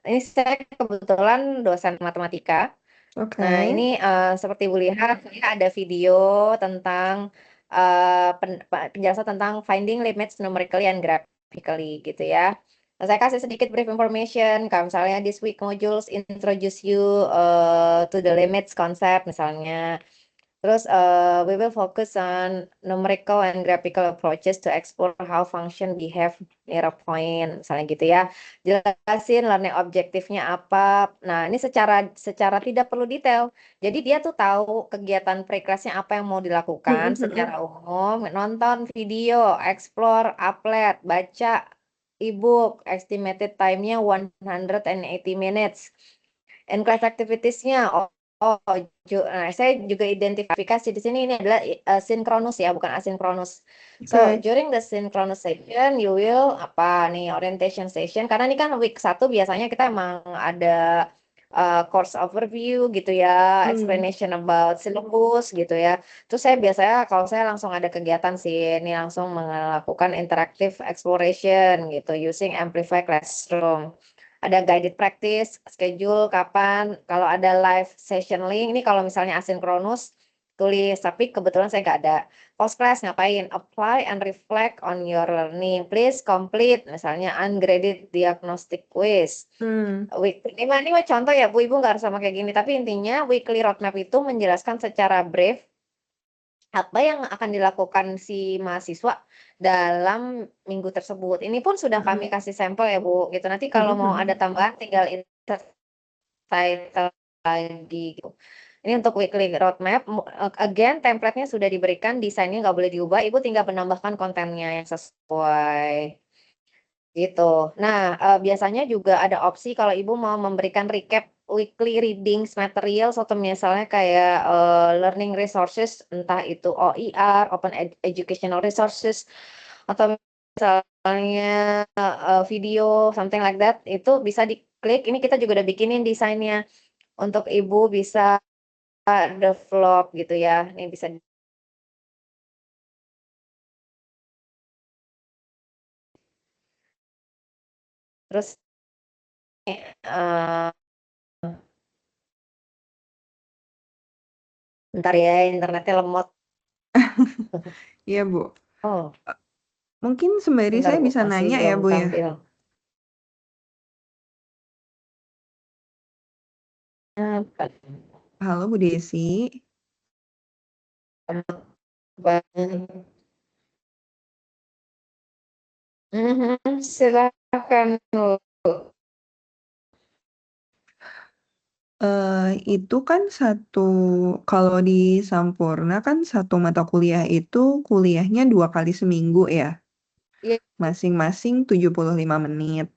Ini saya kebetulan dosen matematika. Nah, Oke. ini seperti Ibu lihat, saya ada video tentang penjelasan tentang finding limits numerically and graphically gitu ya. Nah, saya kasih sedikit brief information, kalau misalnya this week modules introduce you to the limits concept misalnya. Terus we will focus on numerical and graphical approaches to explore how function behave near a point, misalnya gitu ya. Jelasin learning objektifnya apa. Nah, ini secara tidak perlu detail. Jadi dia tuh tahu kegiatan pre-classnya apa yang mau dilakukan Mm-mm. secara umum, nonton video, explore, applet, baca ebook, estimated time-nya 180 minutes. And class activities-nya, oh, nah, saya juga identifikasi di sini ini adalah sinkronus ya, bukan asinkronus. So, Oke. during the synchronous session, you will apa nih orientation session. Karena ini kan week 1 biasanya kita emang ada course overview gitu ya, Hmm. explanation about syllabus gitu ya. Terus saya biasanya kalau saya langsung ada kegiatan sih, ini langsung melakukan interactive exploration gitu using Amplify Classroom. Ada guided practice, schedule kapan, kalau ada live session link, ini kalau misalnya asinkronus, tulis, tapi kebetulan saya nggak ada. Post class ngapain? Apply and reflect on your learning. Please complete, misalnya ungraded diagnostic quiz. Hmm. Ini mah contoh ya Bu, Ibu nggak harus sama kayak gini, tapi intinya weekly roadmap itu menjelaskan secara brief apa yang akan dilakukan si mahasiswa dalam minggu tersebut. Ini pun sudah kami Mm-mm. kasih sampel ya Bu, gitu. Nanti kalau mau Mm-mm. ada tambahan tinggal insert title lagi gitu. Ini untuk weekly roadmap, again template-nya sudah diberikan, desainnya nggak boleh diubah, Ibu tinggal menambahkan kontennya yang sesuai. Gitu. Nah, biasanya juga ada opsi kalau Ibu mau memberikan recap weekly readings materials atau misalnya kayak, learning resources, entah itu OER, Open Educational Resources, atau misalnya, video, something like that, itu bisa diklik, ini kita juga udah bikinin desainnya, untuk Ibu bisa develop gitu ya, ini bisa terus, eee, bentar ya internetnya lemot. Iya, Bu. Oh, Mungkin sembari bentar saya Bu, bisa masih nanya ya, belum Bu ya. tampil. Apa? Halo, Bu Desi. Mhm, silakan Bu. Itu kan kalau di Sampurna kan satu mata kuliah itu kuliahnya 2 kali seminggu ya, Iya, masing-masing 75 menit.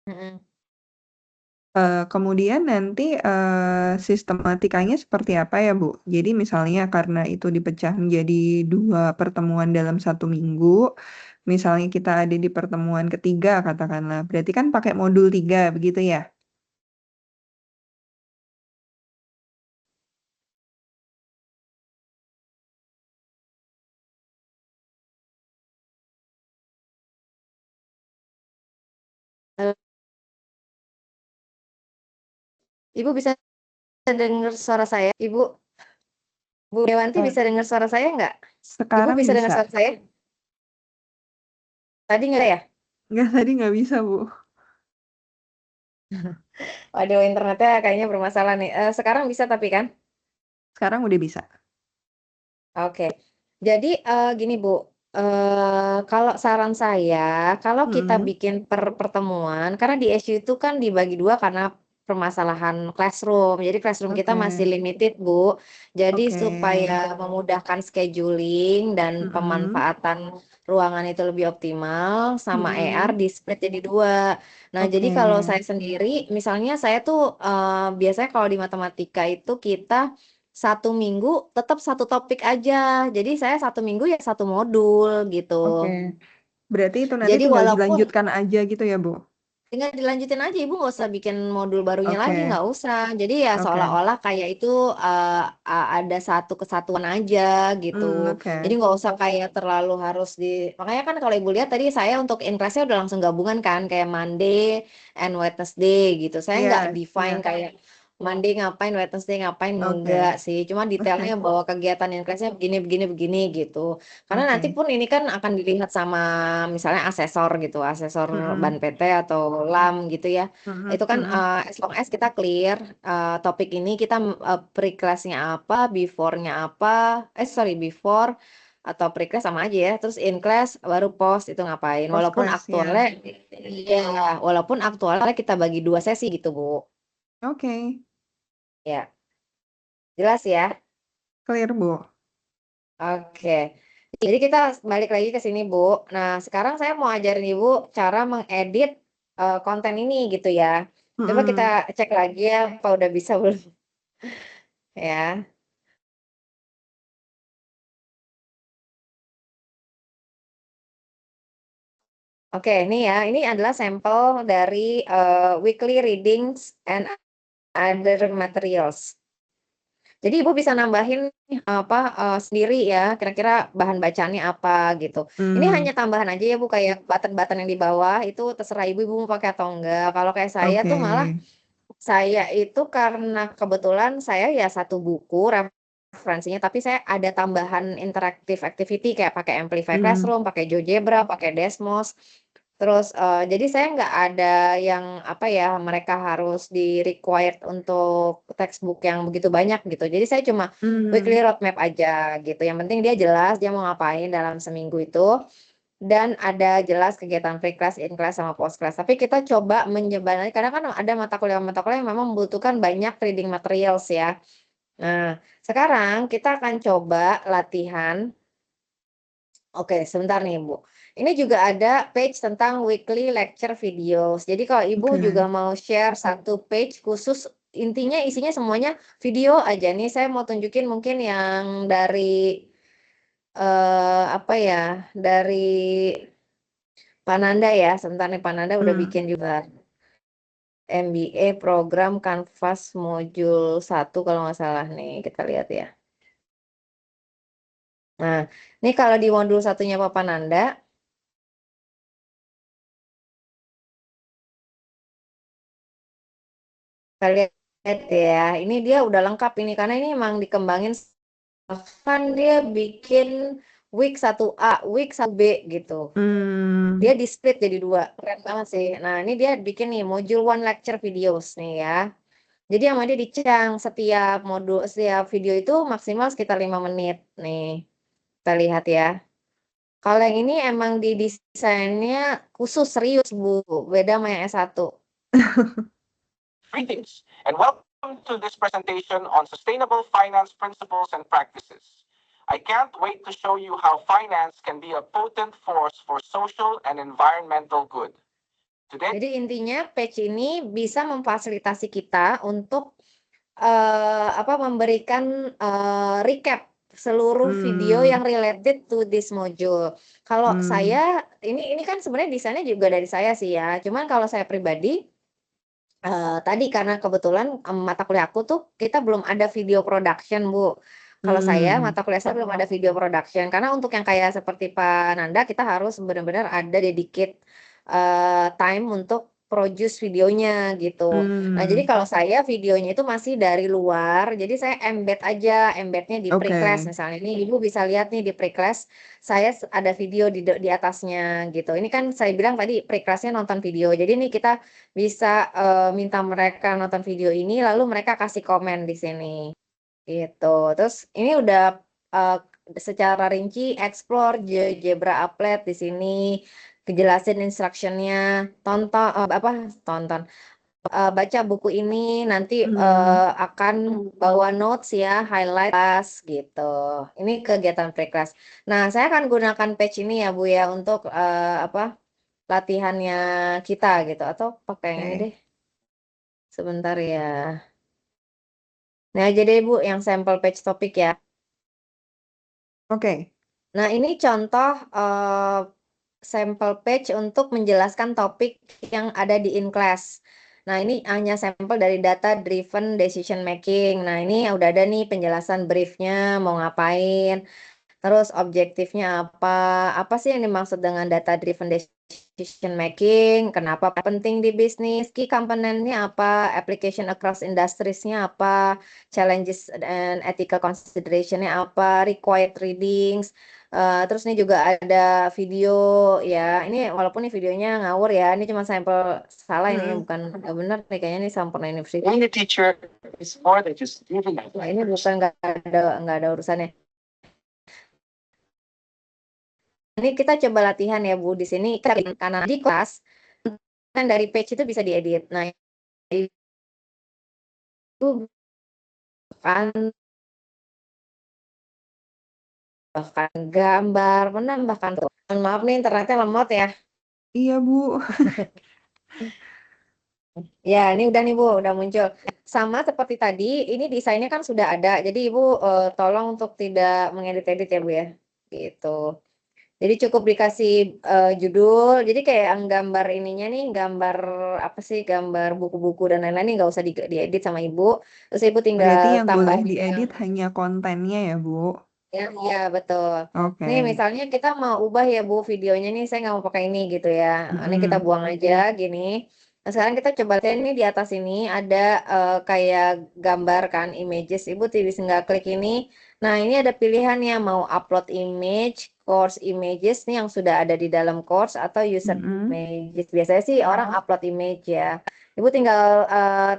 mhm. Kemudian nanti sistematikanya seperti apa ya, Bu? Jadi misalnya karena itu dipecah menjadi 2 pertemuan dalam 1 minggu, misalnya kita ada di pertemuan ketiga katakanlah, berarti kan pakai modul 3 begitu ya? Eee, Ibu bisa dengar suara saya? Bu Dewanti Eh, bisa dengar suara saya nggak? Ibu Sekarang bisa dengar bisa. suara saya? Tadi nggak ya? Nggak, tadi nggak bisa, Bu. Waduh, internetnya kayaknya bermasalah nih. Sekarang bisa tapi kan? Sekarang udah bisa. Oke. Jadi, gini Bu, kalau saran saya, kalau kita Mm-mm. bikin pertemuan karena di SU itu kan dibagi 2 karena permasalahan classroom. Jadi classroom kita masih Oke, limited Bu. Jadi oke. supaya memudahkan scheduling dan Mm-mm. pemanfaatan ruangan itu lebih optimal, sama ER Mm-mm. di-split jadi 2. Nah, jadi Oke, kalau saya sendiri, misalnya saya tuh, biasanya kalau di matematika itu kita 1 minggu tetap satu topik aja. Jadi saya 1 minggu ya satu modul gitu. oke. Berarti itu nanti Jadi tinggal walaupun dilanjutkan aja gitu ya, Bu? tinggal dilanjutin aja, Ibu nggak usah bikin modul barunya lagi, Oke, nggak usah. Jadi ya oke. seolah-olah kayak itu ada satu kesatuan aja gitu. Jadi Oke. nggak usah kayak terlalu harus makanya kan kalau Ibu lihat tadi saya untuk in class-nya udah langsung gabungan kan kayak Monday and Wednesday gitu. Saya nggak Iya, define iya. kayak Monday ngapain, Wednesday ngapain, enggak Oke, sih. Cuma detailnya bahwa kegiatan in class-nya begini, begini, begini gitu. Karena nanti oke. pun ini kan akan dilihat sama misalnya asesor gitu, asesor Ban Mm-mm. PT atau LAM gitu ya. Mm-mm. Itu kan Mm-mm. as long as kita clear topik ini kita pre-class-nya apa, before-nya apa, sorry before atau pre-class sama aja ya. Terus in class baru post itu ngapain. Post Walaupun class aktualnya ya. ya, walaupun aktualnya kita bagi 2 sesi gitu, Bu. Oke, Ya, jelas ya. clear, Bu. Oke. Jadi kita balik lagi ke sini, Bu. Nah, sekarang saya mau ajarin Ibu cara mengedit konten ini gitu ya. Coba kita Mm-mm. cek lagi ya, apa udah bisa belum ya. Oke, ini ya, ini adalah sampel dari weekly readings and other materials. Jadi Ibu bisa nambahin sendiri ya, kira-kira bahan bacaannya apa gitu. Ini hanya tambahan aja ya Bu, kayak button-button yang di bawah itu terserah Ibu mau pakai atau enggak. Kalau kayak saya Oke. tuh malah, saya itu karena kebetulan saya ya satu buku referensinya, tapi saya ada tambahan interactive activity kayak pakai Amplify Mmm. Classroom, pakai GeoGebra, pakai Desmos. Terus, jadi saya nggak ada yang, mereka harus di-required untuk textbook yang begitu banyak gitu. Jadi saya cuma Mmm. weekly roadmap aja gitu, yang penting dia jelas dia mau ngapain dalam seminggu itu, dan ada jelas kegiatan pre-class, in-class, sama post-class. Tapi kita coba menyebarkan karena kan ada mata kuliah yang memang membutuhkan banyak reading materials ya. Nah, sekarang kita akan coba latihan. Oke, sebentar nih, Bu. Ini juga ada page tentang weekly lecture videos. Jadi kalau Ibu juga Oke. mau share satu page khusus, intinya isinya semuanya video aja. Nih saya mau tunjukin mungkin yang dari, dari Pananda ya. Sebentar nih, Pananda udah Mmm. bikin juga MBA program Canvas modul 1 kalau nggak salah nih, kita lihat ya. Nah, ini kalau di modul satunya Pak Pananda, kita lihat ya, ini dia udah lengkap ini, karena ini emang dikembangin, bahkan dia bikin week 1A, week 1B gitu. Mmm. Dia di-split jadi 2, keren banget sih. Nah, ini dia bikin nih module 1 lecture videos nih ya. Jadi sama dia dicang setiap video itu maksimal sekitar 5 menit nih. Kita lihat ya. Kalau yang ini emang didesainnya khusus serius Bu, beda sama yang S1. Greetings, and welcome to this presentation on sustainable finance principles and practices. I can't wait to show you how finance can be a potent force for social and environmental good. Today, Jadi intinya page ini bisa memfasilitasi kita untuk memberikan recap seluruh video Mmm. yang related to this module. Kalau Mmm. saya, ini kan sebenarnya desainnya juga dari saya sih ya. Cuman kalau saya pribadi, tadi karena kebetulan mata kuliah aku tuh kita belum ada video production Bu. Kalau saya Mmm. mata kuliah saya belum ada video production, karena untuk yang kayak seperti Pak Nanda kita harus benar-benar ada dedicate time untuk produce videonya gitu. Nah, jadi Mmm. kalau saya videonya itu masih dari luar, jadi saya embed-nya di pre-class Oke. misalnya. Ini Ibu bisa lihat nih di pre-class saya ada video di atasnya gitu. Ini kan saya bilang tadi pre-class-nya nonton video. Jadi nih kita bisa, minta mereka nonton video ini lalu mereka kasih komen di sini, gitu. Terus ini udah, eee, secara rinci explore GeoGebra applet di sini, kejelasin instruction-nya, baca buku ini nanti, Mmm. akan bawa notes ya, highlight kelas gitu. Ini kegiatan pre-class. Nah, saya akan gunakan page ini ya Bu ya untuk, latihannya kita gitu, atau pakai yang ini Oke. deh. Sebentar ya. Nah, aja deh Bu yang sampel page topik ya. Oke. Nah, ini contoh, sampel page untuk menjelaskan topik yang ada di in-class. Nah, ini hanya sampel dari data driven decision making. Nah, ini udah ada nih penjelasan brief-nya mau ngapain, terus objektifnya apa sih yang dimaksud dengan data driven decision making, kenapa penting di bisnis, key component-nya apa, application across industries-nya apa, challenges and ethical consideration-nya apa, required readings, terus ini juga ada video ya, ini walaupun ini videonya ngawur ya, ini cuma sampel, salah ini Mhm. bukan nggak bener nih kayaknya ini Sampurna University. being a teacher is more than just giving Nah, advice. ini bukan nggak ada urusannya. Ini kita coba latihan ya Bu, di sini karena di kelas, kan dari page itu bisa diedit. Nah, itu kan bahkan gambar, menambahkan tuh. Mohon maaf nih internetnya lemot ya. Iya, Bu. Ya, ini udah nih Bu, udah muncul. Sama seperti tadi, ini desainnya kan sudah ada. Jadi Ibu tolong untuk tidak mengedit-edit ya Bu ya. Gitu. Jadi cukup dikasih, judul, jadi kayak yang gambar ininya nih, gambar apa sih, gambar buku-buku dan lain-lain nih nggak usah diedit sama Ibu, terus Ibu Berarti tinggal yang tambah boleh juga yang diedit hanya kontennya ya, Bu? ya iya betul. Oke. Nih misalnya kita mau ubah ya Bu videonya nih, saya nggak mau pakai ini gitu ya, ini kita Mm-mm. buang aja gini. Nah sekarang kita coba lihat ini di atas ini ada, kayak gambar kan, images, Ibu tinggal klik ini. Nah ini ada pilihannya mau upload image, course images nih yang sudah ada di dalam course atau user Mm-mm. images. Biasanya sih orang upload image ya. Ibu tinggal,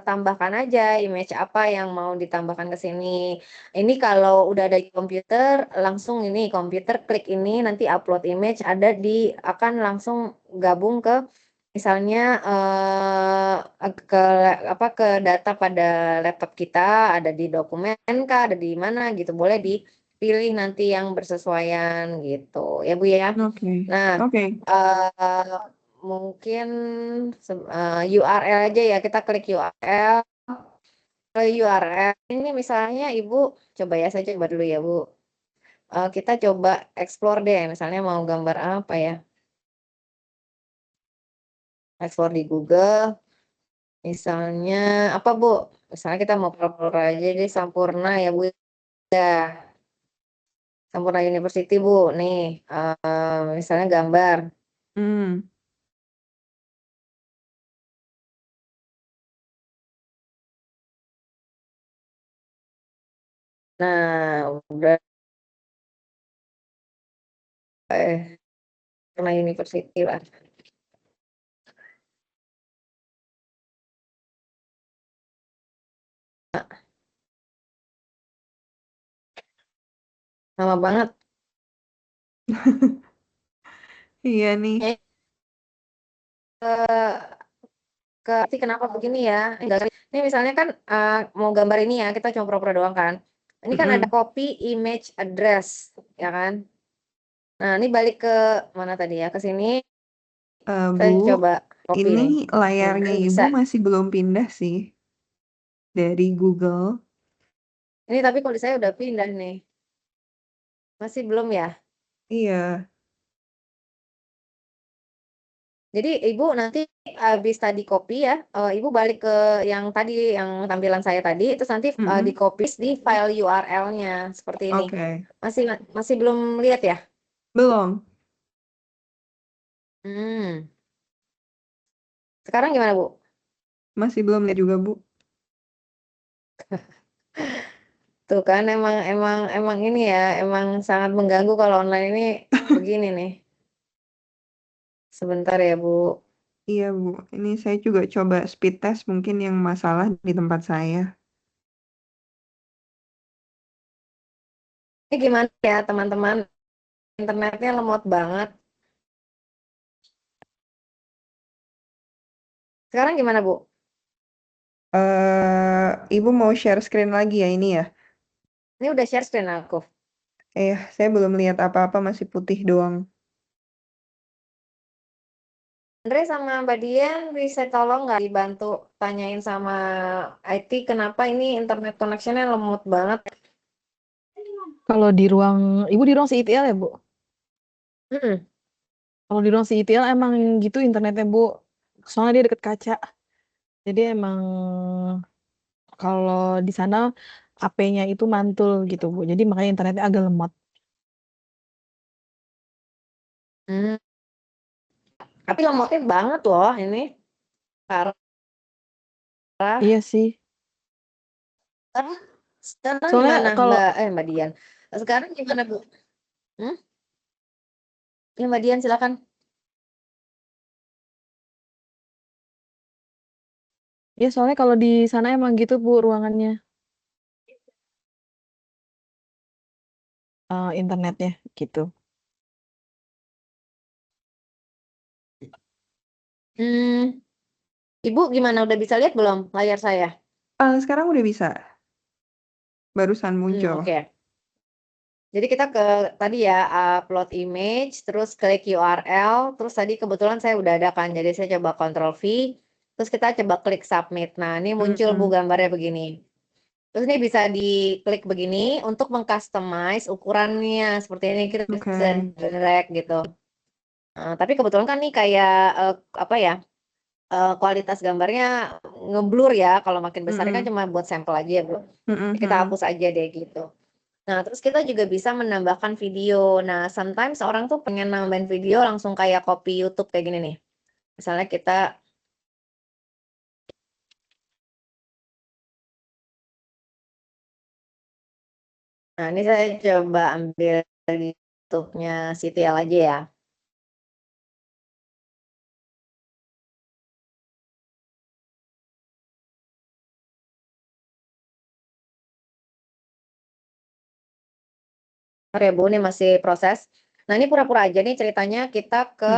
tambahkan aja image apa yang mau ditambahkan ke sini. Ini kalau udah ada di komputer, langsung ini komputer klik ini nanti upload image ada akan langsung gabung ke misalnya ke data pada laptop kita, ada di dokumen kah, ada di mana gitu. Boleh dipilih nanti yang bersesuaian gitu ya Bu ya. Oke. Nah, Oke. eh, mungkin URL aja ya, kita klik URL. Kalau URL ini misalnya Ibu coba ya, saya coba dulu ya Bu. Kita coba explore deh, misalnya mau gambar apa ya? Explore di Google, misalnya apa Bu? Misalnya kita mau pura-pura aja deh Sampurna ya Bu. Ya, Sampurna University Bu. Nih, misalnya gambar. Hmm. Nah, udah Sampurna University lah. Lama banget. Iya nih. Tapi kenapa begini ya? Ini misalnya kan mau gambar ini ya, kita cuma pura-pura doang kan. Ini kan ada Mm-mm. copy image address, ya kan? Nah, ini balik ke mana tadi ya? Ke sini, saya Bu, coba copy ini nih. layarnya Kan Ibu bisa. masih belum pindah sih dari Google. Ini tapi kalau di saya udah pindah nih. Masih belum ya? Iya. Jadi Ibu nanti habis tadi copy ya, Ibu balik ke yang tadi, yang tampilan saya tadi, terus nanti di Mm-mm. copy di file URL-nya seperti ini. Oke. Masih masih belum lihat ya? Belum. Hmm. Sekarang gimana Bu? Masih belum lihat juga, Bu. Tuh kan emang emang emang ini ya, emang sangat mengganggu kalau online ini begini nih. Sebentar ya Bu. Iya, Bu. Ini saya juga coba speed test mungkin yang masalah di tempat saya. Ini gimana ya teman-teman? Internetnya lemot banget. Sekarang gimana Bu? Ibu mau share screen lagi ya ini ya? Ini udah share screen aku. Saya belum lihat apa-apa, masih putih doang. Andre sama Mbak Dian bisa tolong nggak dibantu tanyain sama IT kenapa ini internet connection-nya lemot banget. Kalau di ruang, Ibu di ruang CITL ya, Bu? Mm-mm. Kalau di ruang CITL emang gitu internetnya, Bu. Soalnya dia deket kaca. Jadi emang kalau di sana AP-nya itu mantul gitu, Bu. Jadi makanya internetnya agak lemot. Hmm. Tapi lemotnya banget loh ini. Parah. Iya sih. Sekarang Soalnya gimana kalau Mbak Dian? Sekarang gimana Bu? Hmm? Ya Mbak Dian silakan. ya soalnya kalau di sana emang gitu, Bu, ruangannya internetnya gitu. Hmm. Ibu gimana udah bisa lihat belum layar saya? Sekarang udah bisa. Barusan muncul. Oke. Jadi kita ke tadi ya upload image, terus klik URL, terus tadi kebetulan saya udah ada kan, jadi saya coba Ctrl V, terus kita coba klik submit. Nah ini muncul Bu Mm-mm. gambarnya begini. Terus ini bisa diklik begini untuk mengcustomize ukurannya seperti ini kita Oke. bisa drag gitu. Tapi kebetulan kan nih kayak apa ya kualitas gambarnya ngeblur ya. Kalau makin besar kan cuma buat sampel aja ya, Bu. Kita hapus aja deh gitu. Nah, terus kita juga bisa menambahkan video. Nah, sometimes orang tuh pengen nambahin video langsung kayak copy YouTube kayak gini nih. Misalnya kita Nah, ini saya coba ambil di YouTube-nya CTL aja ya. Bentar ya Bu, ini masih proses. Nah, ini pura-pura aja nih ceritanya kita ke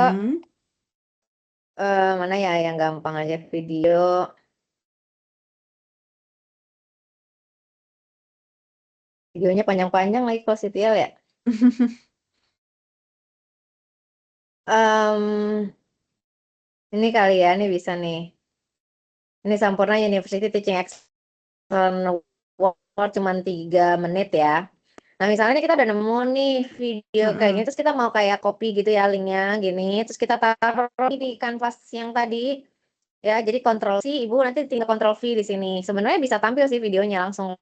mana ya yang gampang aja video. Videonya panjang-panjang lagi kalau CTL ya. Ini kali ya, ini bisa nih. Ini Sampurna University Teaching Excellence Award cuma 3 menit ya. Nah, misalnya nih kita udah nemu nih video kayak gini, terus kita mau kayak copy gitu ya linknya gini, terus kita taruh di kanvas yang tadi ya. Jadi Ctrl C, Ibu nanti tinggal Ctrl V di sini. Sebenarnya bisa tampil sih videonya langsung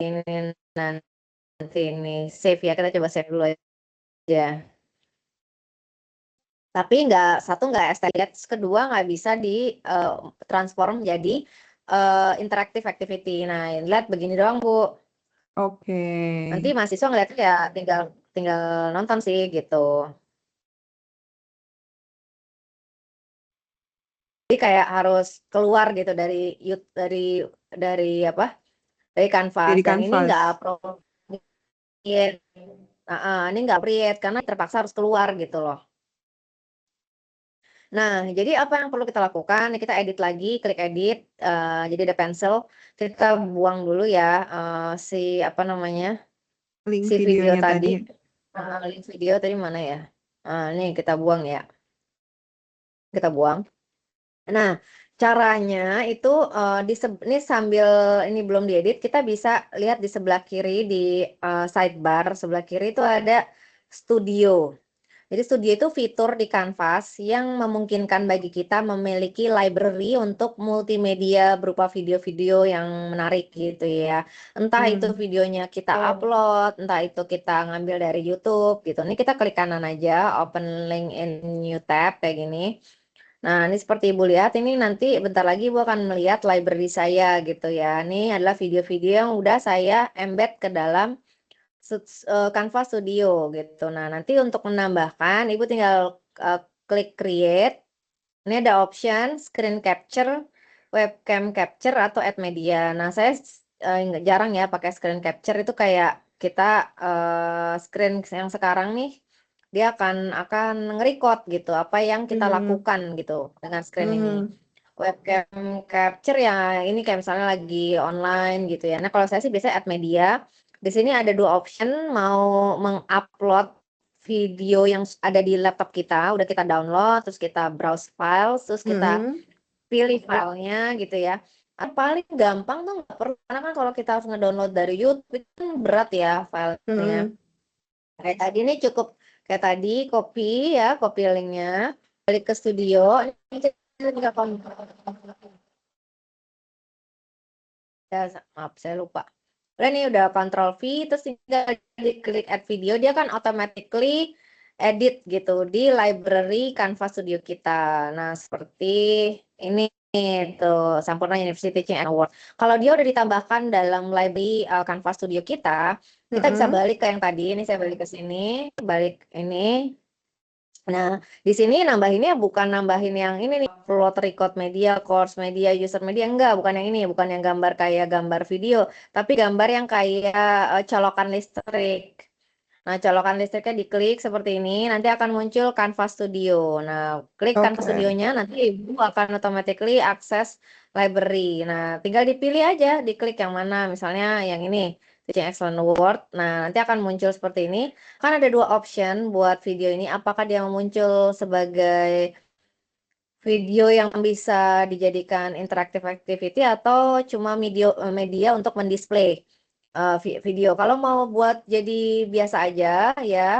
ini nanti ini save ya. Kita coba save dulu aja. Tapi nggak estetik, kedua nggak bisa di transform jadi interactive activity. Nah, lihat begini doang Bu. Oke. Nanti mahasiswa ngeliatnya ya tinggal tinggal nonton sih gitu. Jadi kayak harus keluar gitu dari dari apa? Dari kanvas. Dari Dan ini nggak kanvas. appropriate. Ini nggak appropriate karena terpaksa harus keluar gitu loh. Nah, jadi apa yang perlu kita lakukan? Kita edit lagi, klik edit. Jadi ada pencil. Kita buang dulu ya si apa namanya Link si video videonya tadi. tadi. Link video tadi mana ya? Ini kita buang ya. Kita buang. Nah, caranya itu ini sambil ini belum diedit, kita bisa lihat di sebelah kiri di sidebar sebelah kiri itu ada studio. Jadi studio itu fitur di Canvas yang memungkinkan bagi kita memiliki library untuk multimedia berupa video-video yang menarik gitu ya. Entah itu videonya kita upload, entah itu kita ngambil dari YouTube gitu. Ini kita klik kanan aja, open link in new tab kayak gini. Nah, ini seperti Ibu lihat, ini nanti bentar lagi Ibu akan melihat library saya gitu ya. Ini adalah video-video yang udah saya embed ke dalam Canva Studio gitu. Nah, nanti untuk menambahkan, Ibu tinggal klik create. Ini ada option screen capture, webcam capture, atau add media. Nah, saya jarang ya pakai screen capture, itu kayak kita screen yang sekarang nih, dia akan nge-record gitu apa yang kita lakukan gitu dengan screen ini. Webcam capture ya ini kayak misalnya lagi online gitu ya. Nah, kalau saya sih biasanya add media. Di sini ada 2 option, mau mengupload video yang ada di laptop kita, udah kita download, terus kita browse files, terus kita pilih filenya gitu ya. Paling gampang tuh nggak perlu, karena kan kalau kita harus ngedownload dari YouTube itu kan berat ya filenya. Kayak tadi nih cukup kayak tadi copy ya, copy linknya, balik ke studio, ini kita tinggal ya, maaf saya lupa. Udah nih udah Ctrl V, terus tinggal diklik add video, dia kan automatically edit gitu di library Canva Studio kita. Nah, seperti ini tuh Sampurna University Teaching Award. Kalau dia udah ditambahkan dalam library Canva Studio kita bisa balik ke yang tadi. Ini saya balik ke sini, balik ini. Nah, di sini nambahinnya bukan nambahin yang ini nih, upload record media, course media, user media, enggak, bukan yang ini, bukan yang gambar kayak gambar video, tapi gambar yang kayak colokan listrik. Nah, colokan listriknya diklik seperti ini, nanti akan muncul Canva Studio. Nah, klik Canva Oke. Studionya, nanti Ibu akan automatically akses library. Nah, tinggal dipilih aja, diklik yang mana, misalnya yang ini, Teaching Excellent Award. Nah, nanti akan muncul seperti ini. Kan ada 2 option buat video ini, apakah dia muncul sebagai video yang bisa dijadikan interactive activity atau cuma media untuk mendisplay video. Kalau mau buat jadi biasa aja ya,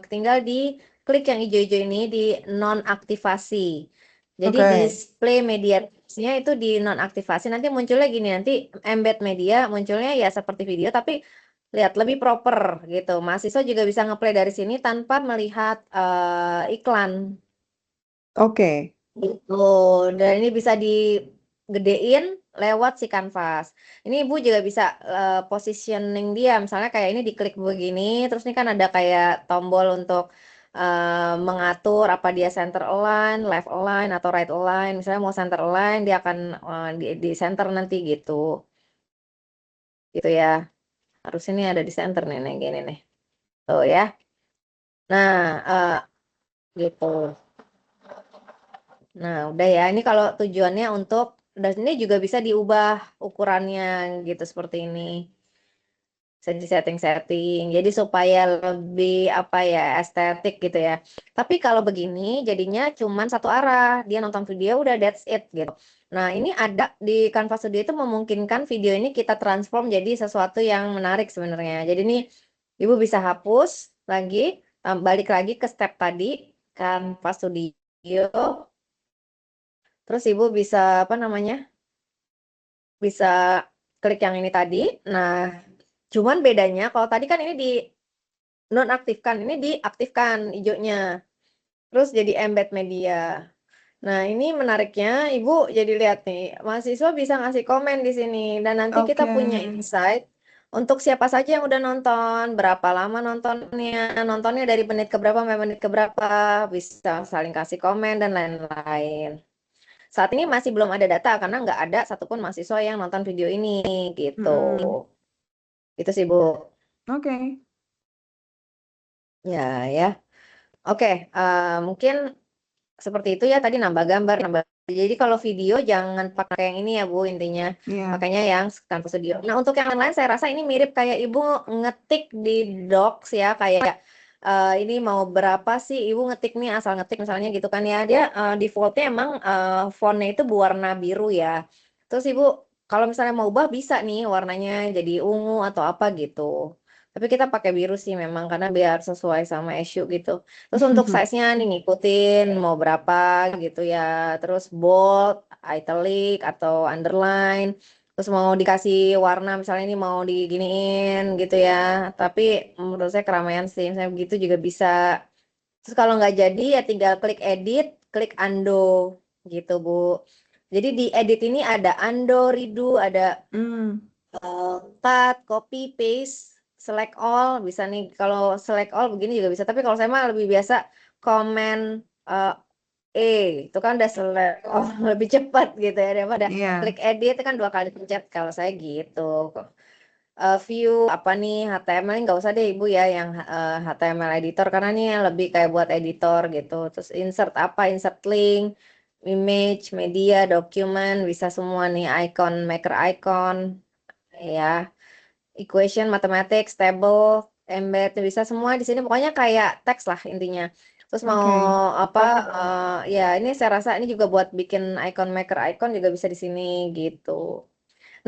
tinggal di klik yang hijau-hijau ini di nonaktivasi. Jadi Oke. display media-nya itu di nonaktivasi. Nanti munculnya gini, nanti embed media munculnya ya seperti video tapi lihat lebih proper gitu. Mahasiswa juga bisa ngeplay dari sini tanpa melihat iklan. Oke. Gitu. Dan ini bisa digedein lewat si kanvas. Ini Ibu juga bisa positioning dia. Misalnya kayak ini diklik begini, terus ini kan ada kayak tombol untuk mengatur apa dia center align, left align, atau right align. Misalnya mau center align, dia akan di center nanti gitu. Gitu ya. Harus ini ada di center nih, gini nih. Tuh ya. Nah, gitu. Nah, udah ya. Ini kalau tujuannya untuk, dan ini juga bisa diubah ukurannya gitu seperti ini. Bisa di setting-setting. Jadi supaya lebih apa ya, estetik gitu ya. Tapi kalau begini jadinya cuman satu arah. Dia nonton video udah that's it gitu. Nah, ini ada di Canva Studio itu memungkinkan video ini kita transform jadi sesuatu yang menarik sebenarnya. Jadi ini Ibu bisa hapus lagi, balik lagi ke step tadi, Canva Studio. Terus Ibu bisa apa namanya? Bisa klik yang ini tadi. Nah, cuman bedanya kalau tadi kan ini di nonaktifkan, ini diaktifkan hijaunya. Terus jadi embed media. Nah, ini menariknya Ibu jadi lihat nih, mahasiswa bisa ngasih komen di sini dan nanti kita Oke. punya insight untuk siapa saja yang udah nonton, berapa lama nontonnya dari menit ke berapa sampai menit ke berapa, bisa saling kasih komen dan lain-lain. Saat ini masih belum ada data karena nggak ada satupun mahasiswa yang nonton video ini gitu. Mm-mm. Itu sih Bu. Oke. Ya ya. Oke, mungkin seperti itu ya tadi nambah gambar, nambah. Jadi kalau video jangan pakai yang ini ya Bu intinya. Iya. Pakainya yang Canva Studio. Nah, untuk yang lain saya rasa ini mirip kayak Ibu ngetik di Docs ya, kayak ini mau berapa sih Ibu ngetik nih asal ngetik misalnya gitu kan ya. Dia defaultnya emang fontnya itu berwarna biru ya. Terus Ibu kalau misalnya mau ubah bisa nih warnanya jadi ungu atau apa gitu. Tapi kita pakai biru sih memang karena biar sesuai sama issue gitu. Terus untuk size-nya nih ngikutin mau berapa gitu ya. Terus bold, italic atau underline. Terus mau dikasih warna misalnya ini mau diginiin gitu ya. Tapi menurut saya keramaian sih. Misalnya begitu juga bisa. Terus kalau nggak jadi ya tinggal klik edit, klik undo gitu Bu. Jadi di edit ini ada undo, redo, ada Hmm. cut, copy, paste, select all bisa nih. Kalau select all begini juga bisa. Tapi kalau saya mah lebih biasa comment eh, itu kan udah select all lebih cepat gitu ya daripada Iya. klik edit itu kan 2 kali pencet. Kalau saya gitu. View apa nih HTML nggak usah deh Ibu ya yang HTML editor karena nih yang lebih kayak buat editor gitu. Terus insert apa? Insert link, image, media, dokumen bisa semua nih icon, maker icon ya. Equation, mathematics, table, embed bisa semua di sini pokoknya kayak teks lah intinya. Terus mau Oke. apa ya ini saya rasa ini juga buat bikin icon maker icon juga bisa di sini gitu.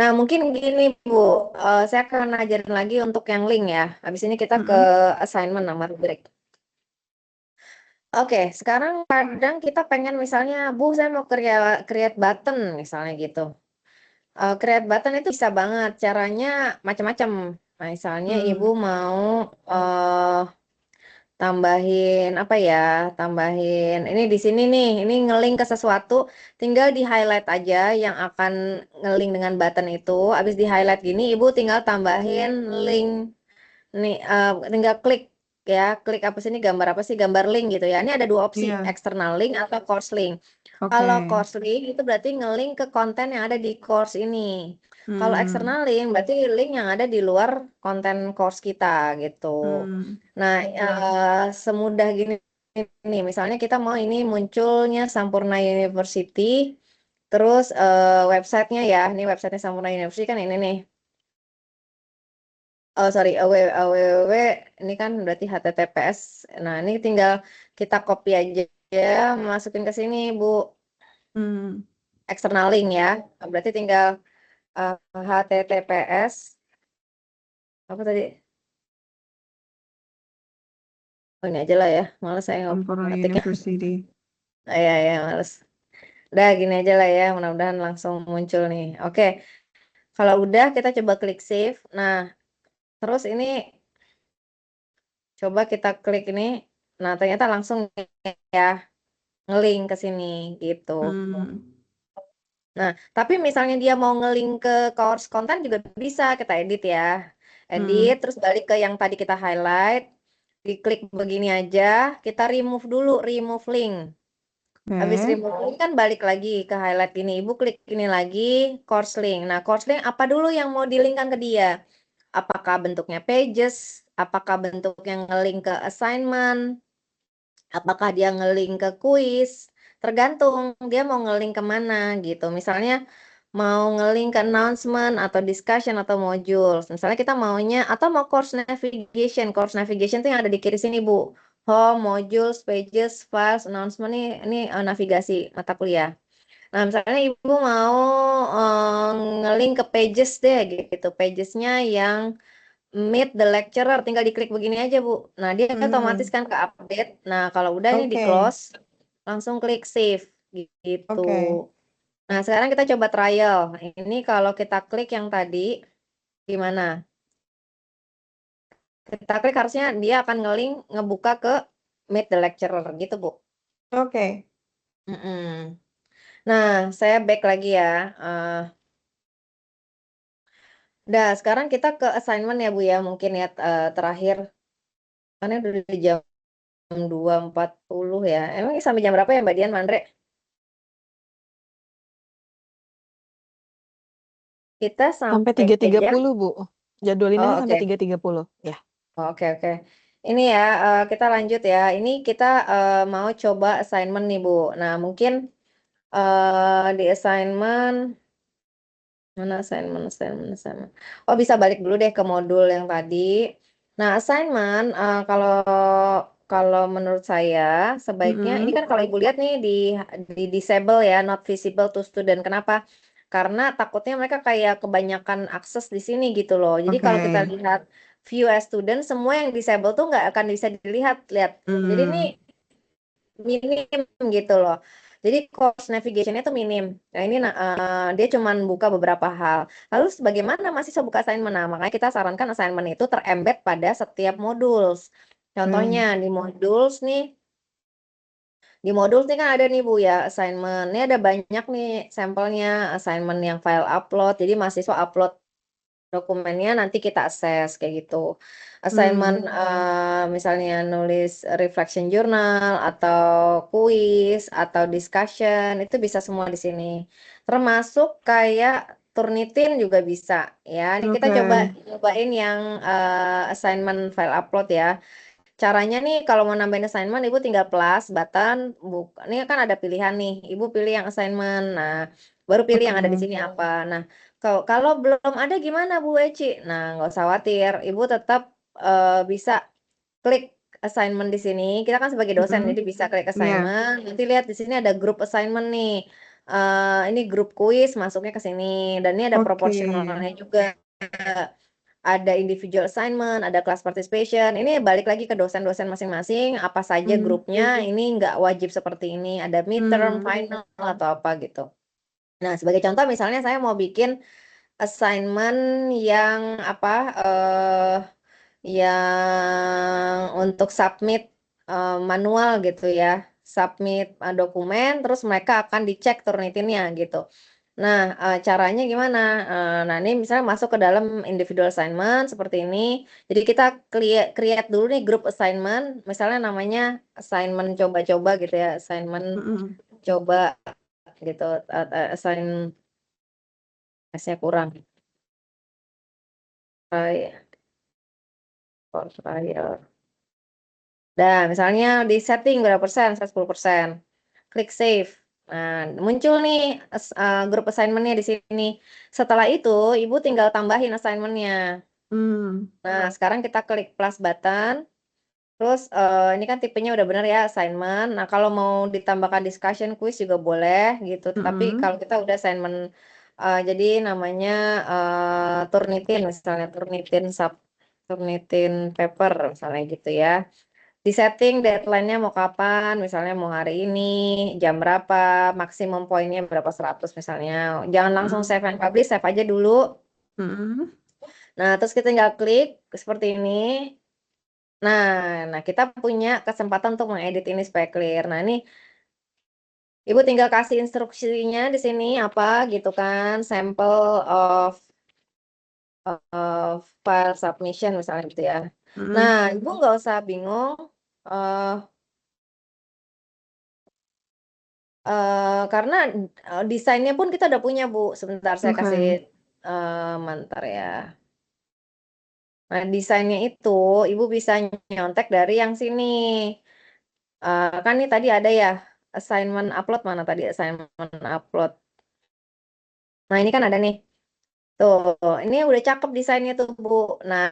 Nah, mungkin gini Bu, saya akan ajarin lagi untuk yang link ya. Habis ini kita ke Mm-mm. assignment nama rubrik. Oke, sekarang kadang kita pengen misalnya, Bu, saya mau create button misalnya gitu. Create button itu bisa banget, caranya macam-macam. Misalnya Ibu Hmm. mau tambahin apa ya? Tambahin ini di sini nih, ini ngelink ke sesuatu, tinggal di highlight aja yang akan ngelink dengan button itu. Habis di highlight gini, Ibu tinggal tambahin link nih, tinggal klik ya, klik apa sih ini gambar apa sih gambar link gitu ya. Ini ada 2 opsi, Iya. external link atau course link. Oke. Kalau course link itu berarti ngelink ke konten yang ada di course ini. Kalau Hmm. external link berarti link yang ada di luar konten course kita gitu. Hmm. Nah, semudah gini nih, misalnya kita mau ini munculnya Sampurna University, terus websitenya ya, ini websitenya Sampurna University kan ini nih. Oh sorry, www ini kan berarti HTTPS. Nah ini tinggal kita copy aja, masukin ke sini Bu. Hmm. External link ya. Berarti tinggal HTTPS apa tadi? Oh, ini aja lah ya. Malas saya Sampurna ngetiknya. University. Ya, males. Udah gini aja lah ya. Mudah-mudahan langsung muncul nih. Oke. Kalau udah kita coba klik save. Nah, terus ini coba kita klik ini. Nah, ternyata langsung ya ngelink ke sini gitu. Hmm. Nah, tapi misalnya dia mau ngelink ke course content juga bisa kita edit ya. Edit, Hmm. terus balik ke yang tadi kita highlight. Diklik begini aja, kita remove dulu, remove link. Habis Oke. remove link kan balik lagi ke highlight ini. Ibu klik ini lagi, course link. Nah, course link apa dulu yang mau dilinkkan ke dia? Apakah bentuknya pages? Apakah bentuknya ngelink ke assignment? Apakah dia ngelink ke kuis? Tergantung dia mau ngelink kemana gitu. Misalnya mau ngelink ke announcement atau discussion atau modules. Misalnya kita maunya atau mau course navigation. Course navigation itu yang ada di kiri sini, Bu. Home, modules, pages, files, announcement ini navigasi mata kuliah. Nah, misalnya Ibu mau ngelink ke pages deh gitu. Pagesnya yang meet the lecturer, tinggal diklik begini aja, Bu. Nah, dia otomatis Hmm. kan ke update. Nah, kalau udah ini di Oke. close, langsung klik save gitu. Oke. Nah, sekarang kita coba trial. Ini kalau kita klik yang tadi, gimana? Kita klik harusnya dia akan ngelink ngebuka ke meet the lecturer gitu, Bu. Oke. Mm-mm. Nah, saya back lagi ya. Dah, sekarang kita ke assignment ya, Bu ya. Mungkin ya terakhir. Karena udah di jam 2.40 ya. Emang sampai jam berapa ya Mbak Dian, Mandre? Kita Sampai sampai jam 3.30, Bu. Jadwalinnya Oh, nih sampai oke. 3.30. Ya. Oke. Ini ya, kita lanjut ya. Ini kita mau coba assignment nih, Bu. Nah, mungkin di assignment mana assignment. Oh, bisa balik dulu deh ke modul yang tadi. Nah, assignment kalau kalau menurut saya sebaiknya ini kan kalau Ibu lihat nih di disable ya, not visible to student. Kenapa? Karena takutnya mereka kayak kebanyakan akses di sini gitu loh. Jadi kalau kita Oke. lihat view as student, semua yang disable tuh nggak akan bisa dilihat. Lihat. Jadi ini Hmm. minim gitu loh. Jadi course navigation-nya tuh minim. Nah, ini dia cuman buka beberapa hal. Lalu bagaimana mahasiswa buka assignment? Nah, makanya kita sarankan assignment itu terembed pada setiap modules. Contohnya Oke. di modules nih kan ada nih Bu ya assignment. Ini ada banyak nih sampelnya assignment yang file upload. Jadi mahasiswa upload dokumennya nanti kita akses kayak gitu. Assignment Hmm. misalnya nulis reflection journal atau kuis atau discussion itu bisa semua di sini. Termasuk kayak Turnitin juga bisa ya. Ini kita Oke. cobain yang assignment file upload ya. Caranya nih kalau mau nambahin assignment Ibu tinggal plus button ini kan ada pilihan nih. Ibu pilih yang assignment. Nah, baru pilih yang ada di Oke. sini apa. Nah, kalau belum ada gimana Bu Eci? Nah, nggak usah khawatir. Ibu tetap bisa klik assignment di sini. Kita kan sebagai dosen jadi bisa klik Ya. assignment. Nanti lihat di sini ada grup assignment nih. Ini grup kuis masuknya ke sini dan ini ada Oke. proporsionalnya juga. Ada individual assignment, ada class participation. Ini balik lagi ke dosen-dosen masing-masing, apa saja Hmm. grupnya, ini nggak wajib seperti ini, ada midterm, Hmm. final, atau apa gitu. Nah, sebagai contoh misalnya saya mau bikin assignment yang apa, yang untuk submit manual gitu ya, submit dokumen, terus mereka akan dicek Turnitinnya gitu. Nah, caranya gimana? Nah, ini misalnya masuk ke dalam individual assignment seperti ini. Jadi kita create dulu nih grup assignment, misalnya namanya assignment coba-coba gitu ya, assignment Hmm. coba gitu, assign S-nya kurang. For trial. Nah, misalnya di setting berapa persen, 10%. Klik save. Nah, muncul nih grup assignment-nya di sini. Setelah itu, Ibu tinggal tambahin assignment-nya. Hmm. Nah, sekarang kita klik plus button. Terus ini kan tipenya udah bener ya assignment. Nah, kalau mau ditambahkan discussion quiz juga boleh gitu. Tapi kalau kita udah assignment jadi namanya Turnitin misalnya Turnitin paper misalnya gitu ya. Di setting deadline-nya mau kapan, misalnya mau hari ini, jam berapa, maksimum poinnya berapa 100 misalnya. Jangan langsung save and publish, save aja dulu. Mm-mm. Nah, terus kita tinggal klik seperti ini. Nah, kita punya kesempatan untuk mengedit ini supaya clear. Nah, ini Ibu tinggal kasih instruksinya di sini apa gitu kan, sample of file submission misalnya gitu ya. Nah, Mm-mm. Ibu nggak usah bingung. eh karena desainnya pun kita udah punya Bu. Sebentar saya kasih Oke. mantar ya. Nah, desainnya itu Ibu bisa nyontek dari yang sini. Kan ini tadi ada ya assignment upload mana tadi assignment upload. Nah, ini kan ada nih. Tuh, ini udah cakep desainnya tuh, Bu. Nah,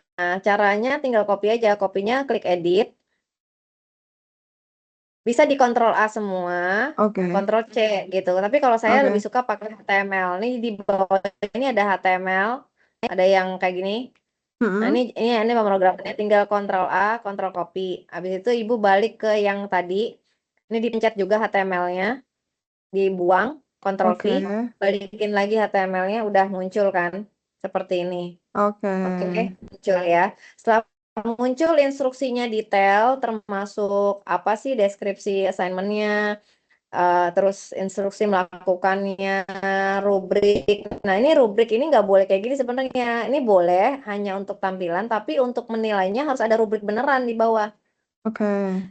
caranya tinggal copy aja. Kopinya klik edit. Bisa di Ctrl A semua, Oke. Ctrl C gitu. Tapi kalau saya lebih Oke. suka pakai HTML. Nih di bawah ini ada HTML, ada yang kayak gini. Nah, Mm-mm. ini pemrogramannya tinggal Ctrl A, Ctrl copy. Habis itu Ibu balik ke yang tadi. Ini dipencet juga HTML-nya, dibuang, Ctrl V, Oke. balikin lagi HTML-nya udah muncul kan. Seperti ini. Oke. Oke, muncul ya. Setelah muncul instruksinya detail, termasuk apa sih deskripsi assignment-nya, terus instruksi melakukannya, rubrik. Nah, ini rubrik ini nggak boleh kayak gini sebenarnya. Ini boleh hanya untuk tampilan, tapi untuk menilainya harus ada rubrik beneran di bawah. Oke.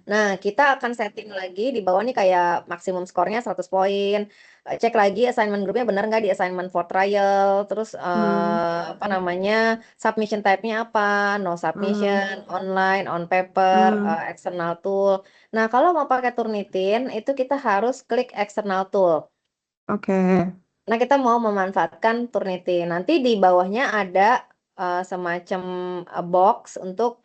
Nah, kita akan setting lagi di bawah nih kayak maksimum skornya 100 poin. Cek lagi assignment grupnya benar nggak di assignment for trial. Terus Hmm. apa namanya submission type-nya apa? No Hmm. submission, online, on paper, Hmm. external tool. Nah, kalau mau pakai Turnitin itu kita harus klik external tool. Oke. Nah, kita mau memanfaatkan Turnitin. Nanti di bawahnya ada semacam box untuk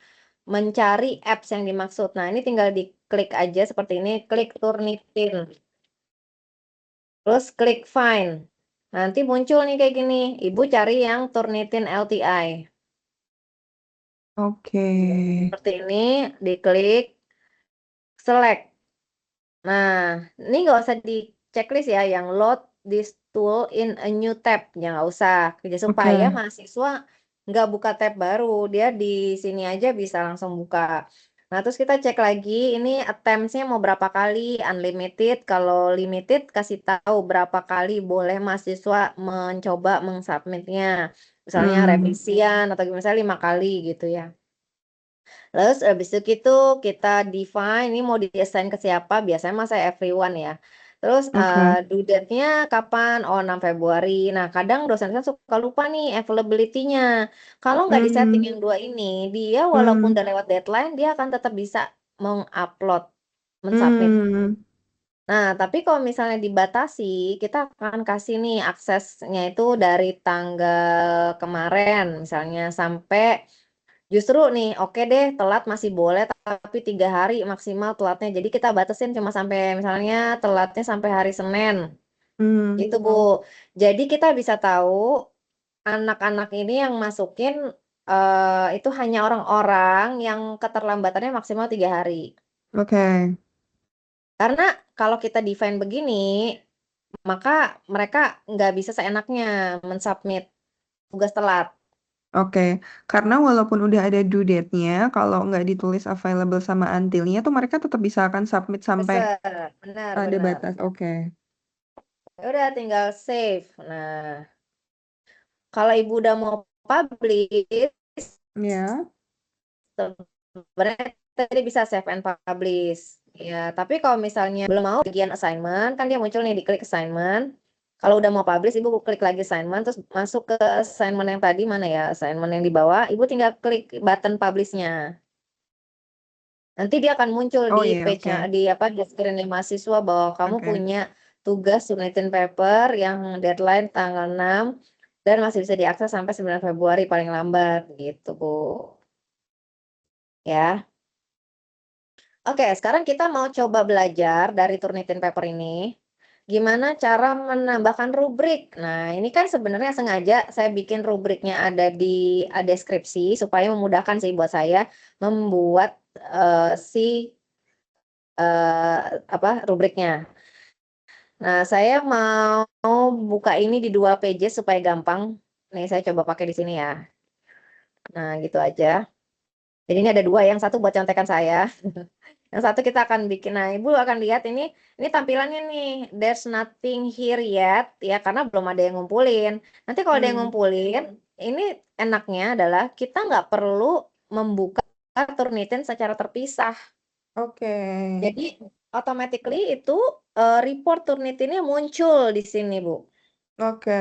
mencari apps yang dimaksud. Nah, ini tinggal diklik aja seperti ini, klik Turnitin. Terus klik Find. Nanti muncul nih kayak gini. Ibu cari yang Turnitin LTI. Oke. Seperti ini, diklik, select. Nah, ini nggak usah di checklist ya, yang load this tool in a new tab. Ya nggak usah. Kerja supaya Oke. mahasiswa nggak buka tab baru. Dia di sini aja bisa langsung buka. Nah, terus kita cek lagi, ini attempts-nya mau berapa kali, unlimited. Kalau limited, kasih tahu berapa kali boleh mahasiswa mencoba mengsubmitnya. Misalnya Hmm. revisian atau misalnya 5 kali gitu ya. Terus habis itu gitu kita define ini mau di-assign ke siapa, biasanya mah saya everyone ya. Terus Oke. due date-nya kapan? Oh 6 Februari. Nah kadang dosen kan suka lupa nih availability-nya. Kalau nggak disetting Hmm. yang dua ini, dia walaupun Hmm. udah lewat deadline, dia akan tetap bisa mengupload, mensubmit. Hmm. Nah, tapi kalau misalnya dibatasi, kita akan kasih nih aksesnya itu dari tanggal kemarin misalnya sampai justru nih, oke deh, telat masih boleh, tapi 3 hari maksimal telatnya. Jadi kita batasin cuma sampai misalnya telatnya sampai hari Senin. Hmm. Itu Bu. Jadi kita bisa tahu anak-anak ini yang masukin itu hanya orang-orang yang keterlambatannya maksimal 3 hari. Oke. Karena kalau kita define begini, maka mereka nggak bisa seenaknya mensubmit tugas telat. Oke, karena walaupun udah ada due date-nya, kalau nggak ditulis available sama until-nya tuh mereka tetap bisa akan submit sampai Bener, benar, ada benar. batas. Oke. Ya udah tinggal save. Nah, kalau ibu udah mau publish, Ya. sebenarnya tadi bisa save and publish. Ya, tapi kalau misalnya belum mau bagian assignment, kan dia muncul nih di klik assignment. Kalau udah mau publish, ibu klik lagi assignment, terus masuk ke assignment yang tadi mana ya, assignment yang di bawah, ibu tinggal klik button publish-nya. Nanti dia akan muncul Oh di iya, page-nya, oke. di apa, di screen mahasiswa bahwa kamu Oke. punya tugas bulletin paper yang deadline tanggal 6 dan masih bisa diakses sampai 9 Februari paling lambat gitu, Bu. Ya. Oke, sekarang kita mau coba belajar dari Turnitin Paper ini, gimana cara menambahkan rubrik. Nah, ini kan sebenarnya sengaja saya bikin rubriknya ada di deskripsi supaya memudahkan sih buat saya membuat rubriknya. Nah, saya mau buka ini di 2 pages supaya gampang. Nih, saya coba pakai di sini ya. Nah, gitu aja. Jadi ini ada 2, yang satu buat contekan saya. Yang satu kita akan bikin. Nah, Ibu akan lihat ini tampilannya nih. There's nothing here yet ya karena belum ada yang ngumpulin. Nanti kalau ada yang ngumpulin, ini enaknya adalah kita nggak perlu membuka Turnitin secara terpisah. Oke. Jadi automatically itu report Turnitinnya muncul di sini, Bu. Oke.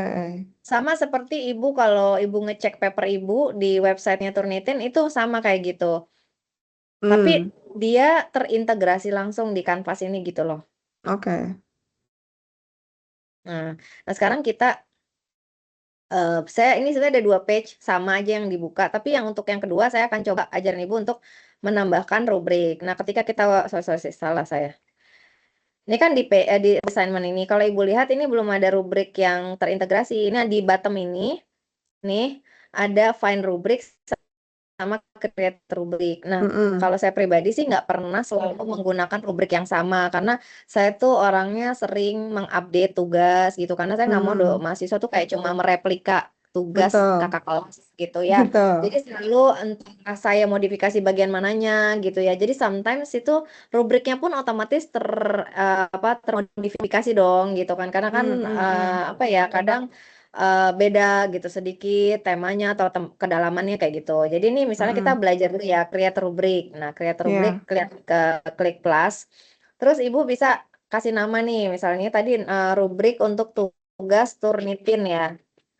Sama seperti Ibu kalau Ibu ngecek paper Ibu di websitenya Turnitin itu sama kayak gitu. Tapi dia terintegrasi langsung di Canvas ini gitu loh. Oke. Nah, sekarang kita saya ini sebenarnya ada 2 page sama aja yang dibuka, tapi yang untuk yang kedua saya akan coba ajarin Ibu untuk menambahkan rubrik. Nah, ketika kita salah saya. Ini kan di assignment ini, kalau Ibu lihat ini belum ada rubrik yang terintegrasi. Ini di bottom ini, nih ada find rubrik sama create rubrik. Nah, kalau saya pribadi sih nggak pernah selalu menggunakan rubrik yang sama karena saya tuh orangnya sering mengupdate tugas gitu karena saya nggak mau mahasiswa tuh kayak cuma mereplika tugas Betul. kakak kelas gitu ya. Betul. Jadi selalu entah saya modifikasi bagian mananya gitu ya. Jadi sometimes itu rubriknya pun otomatis termodifikasi dong gitu kan. Karena kan apa ya kadang beda gitu sedikit temanya atau kedalamannya kayak gitu. Jadi ini misalnya kita belajar dulu ya create rubrik. Nah, create rubrik klik plus. Terus Ibu bisa kasih nama nih misalnya tadi rubrik untuk tugas Turnitin ya.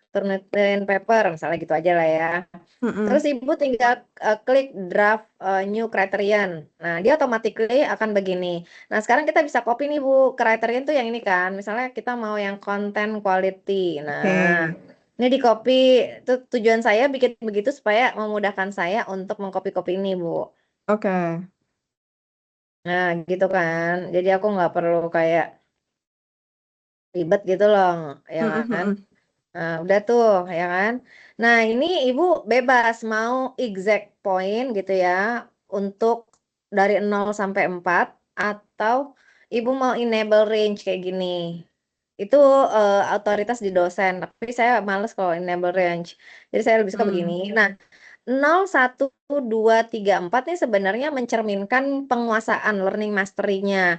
Turnitin paper misalnya gitu aja lah ya. Terus Ibu tinggal klik draft new criterion. Nah, dia automatically akan begini. Nah, sekarang kita bisa copy nih Bu, criterion tuh yang ini kan. Misalnya kita mau yang content quality. Nah, ini di copy. Tujuan saya bikin begitu supaya memudahkan saya untuk mengcopy-copy ini Bu. Oke. Nah, gitu kan. Jadi aku nggak perlu kayak ribet gitu loh, ya kan? Nah, udah tuh, ya kan? Nah, ini Ibu bebas mau exact point gitu ya untuk dari 0 sampai 4 atau Ibu mau enable range kayak gini. Itu otoritas di dosen, tapi saya males kalau enable range. Jadi saya lebih suka begini. Nah, 0, 1, 2, 3, 4 nih sebenarnya mencerminkan penguasaan learning mastery-nya.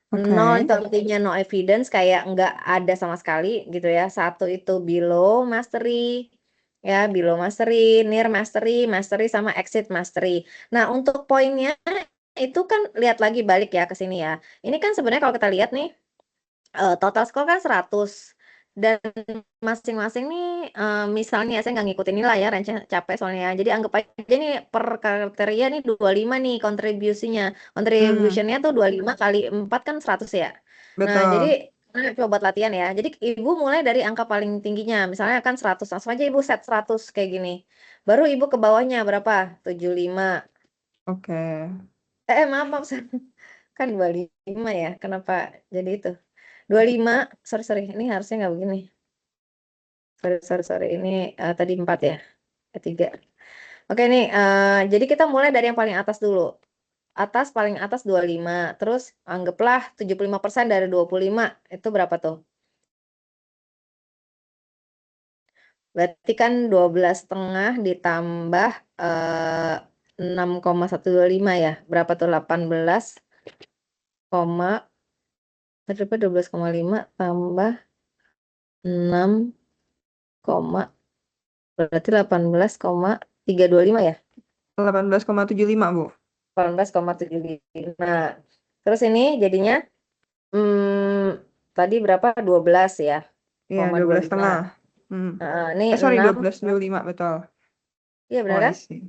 0 itu artinya no evidence kayak nggak ada sama sekali gitu ya. 1 itu below mastery ya, below mastery, near mastery, mastery sama exceed mastery. Nah, untuk poinnya itu kan lihat lagi balik ya ke sini ya. Ini kan sebenarnya kalau kita lihat nih total score kan 100 dan masing-masing nih misalnya saya nggak ngikutin nilai ya, range capek soalnya. Jadi anggap aja nih per kriteria nih 25 nih kontribusinya. Contribution-nya tuh 25 kali 4 kan 100 ya. Nah, jadi coba buat latihan ya. Jadi Ibu mulai dari angka paling tingginya, misalnya kan 100. Langsung aja Ibu set 100 kayak gini. Baru Ibu ke bawahnya berapa? 75. Oke. Maaf, maaf. Kan 25 ya. Kenapa jadi itu? 25, sorry. Ini harusnya nggak begini. Sorry. Ini tadi 4 ya. 3. Oke nih, jadi kita mulai dari yang paling atas dulu. Paling atas 25. Terus anggaplah 75% dari 25. Itu berapa tuh? Berarti kan 12,5 ditambah 6,125 ya. Berapa tuh? 18, berapa 12,5 tambah 6, berarti 18,325 ya? 18,75, Bu. 18,75. Terus ini jadinya tadi berapa? 12 ya? Iya, 12,25. 12,5. Ini Sorry, 6. 12,25, betul. Iya benar Oh, kan? I see.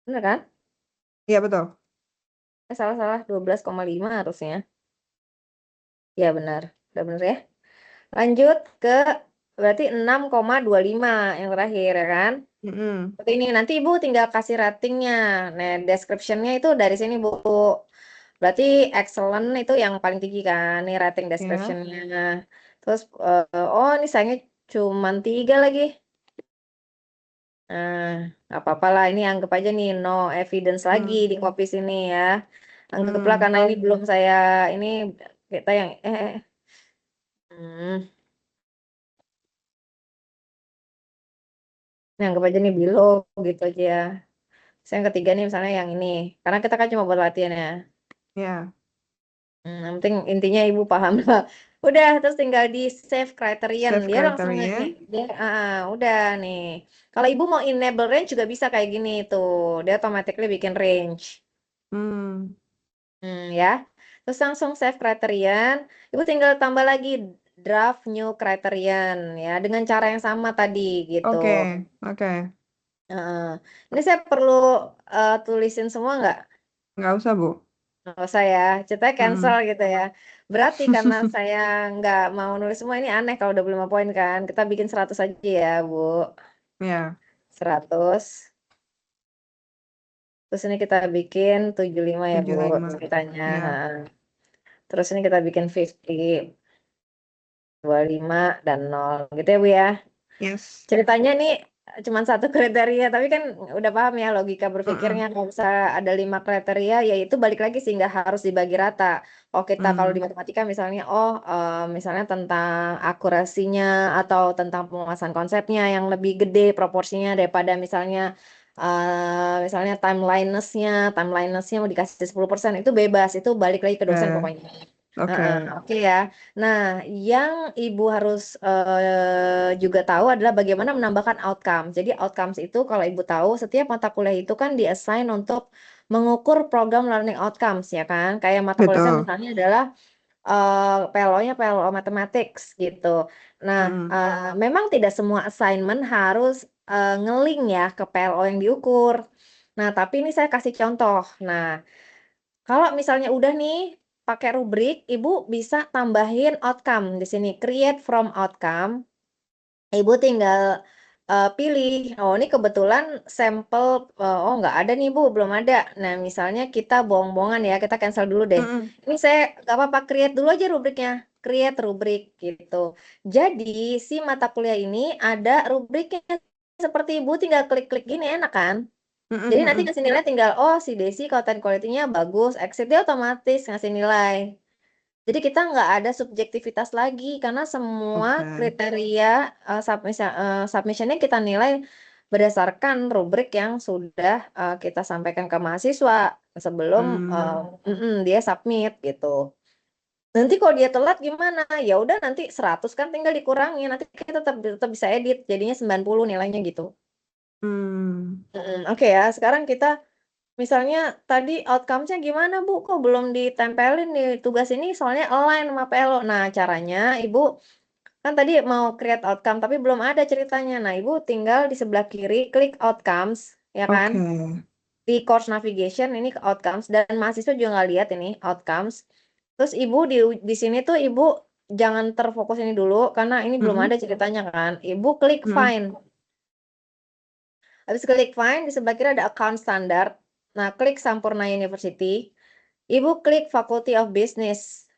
Benar kan? Iya, betul. Salah 12,5 harusnya. Iya benar. Udah benar ya. Lanjut ke berarti 6,25 yang terakhir ya kan? Seperti ini nanti Ibu tinggal kasih ratingnya. Nah, description-nya itu dari sini Bu. Berarti excellent itu yang paling tinggi kan, nih rating Ya. description-nya. Terus, oh ini sayangnya cuman 3 lagi. Nah, nggak apa-apa lah, ini anggap aja nih no evidence lagi di copy sini ya. Anggaplah Hmm. karena ini belum saya, ini kita yang, hmm, ini anggap aja nih belum gitu aja ya. Terus yang ketiga nih misalnya yang ini, karena kita kan cuma buat latihan ya. Ya. Yang penting intinya ibu paham lah. Udah, terus tinggal di save criterion. Save Dia langsung criteria. dia, udah nih. Kalau ibu mau enable range juga bisa kayak gini tuh. Dia automatically bikin range. Hmm. Ya. Terus langsung save criterion. Ibu tinggal tambah lagi draft new criterion ya dengan cara yang sama tadi gitu. Oke. Oke. Heeh. Ini saya perlu tulisin semua nggak? Nggak usah, Bu. Nggak usah ya, ceritanya cancel Mm-mm. gitu ya. Berarti karena saya nggak mau nulis semua, ini aneh kalau 25 poin kan. Kita bikin 100 aja ya, Bu. Ya. 100. Terus ini kita bikin 75 ya, Bu, 75. ceritanya. Ha. Ya. Terus ini kita bikin 50, 25, dan 0. Gitu ya, Bu ya. Yes. Ceritanya nih cuma satu kriteria, tapi kan udah paham ya logika berpikirnya. Mm-mm. Kalau bisa ada 5 kriteria, ya itu balik lagi sih nggak harus dibagi rata. Oh kita kalau di matematika misalnya, misalnya tentang akurasinya atau tentang penguasaan konsepnya yang lebih gede proporsinya daripada misalnya timeliness-nya mau dikasih 10% itu bebas, itu balik lagi ke dosen Oke. pokoknya. Oke. Oke ya. Nah, yang ibu harus juga tahu adalah bagaimana menambahkan outcome. Jadi outcomes itu kalau ibu tahu setiap mata kuliah itu kan diassign untuk mengukur program learning outcomes ya kan. Kayak mata kuliah saya Betul. misalnya adalah PLO-nya PLO Mathematics gitu. Nah, Mm-mm. memang tidak semua assignment harus nge-link ya ke PLO yang diukur. Nah, tapi ini saya kasih contoh. Nah, kalau misalnya udah nih pakai rubrik, Ibu bisa tambahin outcome di sini, create from outcome. Ibu tinggal pilih, oh ini kebetulan sampel, oh nggak ada nih Bu, belum ada. Nah misalnya kita bohong-bohongan ya, kita cancel dulu deh. Mm-mm. Ini saya nggak apa-apa, create dulu aja rubriknya, create rubrik gitu. Jadi si mata kuliah ini ada rubriknya, seperti Ibu tinggal klik-klik gini enak kan? Mm-mm. Jadi nanti Mm-mm. ngasih nilai tinggal, oh si Desi content quality-nya bagus, exit dia otomatis ngasih nilai. Jadi kita nggak ada subjektivitas lagi karena semua Oke. kriteria submission-nya kita nilai berdasarkan rubrik yang sudah kita sampaikan ke mahasiswa sebelum Hmm. dia submit gitu. Nanti kalau dia telat gimana? Ya udah nanti 100 kan tinggal dikurangi, nanti kita tetap bisa edit jadinya 90 nilainya gitu. Hmm. Oke ya, sekarang kita misalnya tadi outcome-nya gimana Bu? Kok belum ditempelin nih tugas ini soalnya align sama PLO. Nah, caranya Ibu kan tadi mau create outcome tapi belum ada ceritanya. Nah, Ibu tinggal di sebelah kiri klik outcomes, ya kan? Oke. Di course navigation ini ke outcomes dan mahasiswa juga nggak lihat ini outcomes. Terus Ibu di sini tuh Ibu jangan terfokus ini dulu karena ini belum Mm-mm. ada ceritanya kan. Ibu klik Mm-mm. find. Habis klik find di sebelah kiri ada account standard. Nah, klik Sampurna University. Ibu klik Faculty of Business.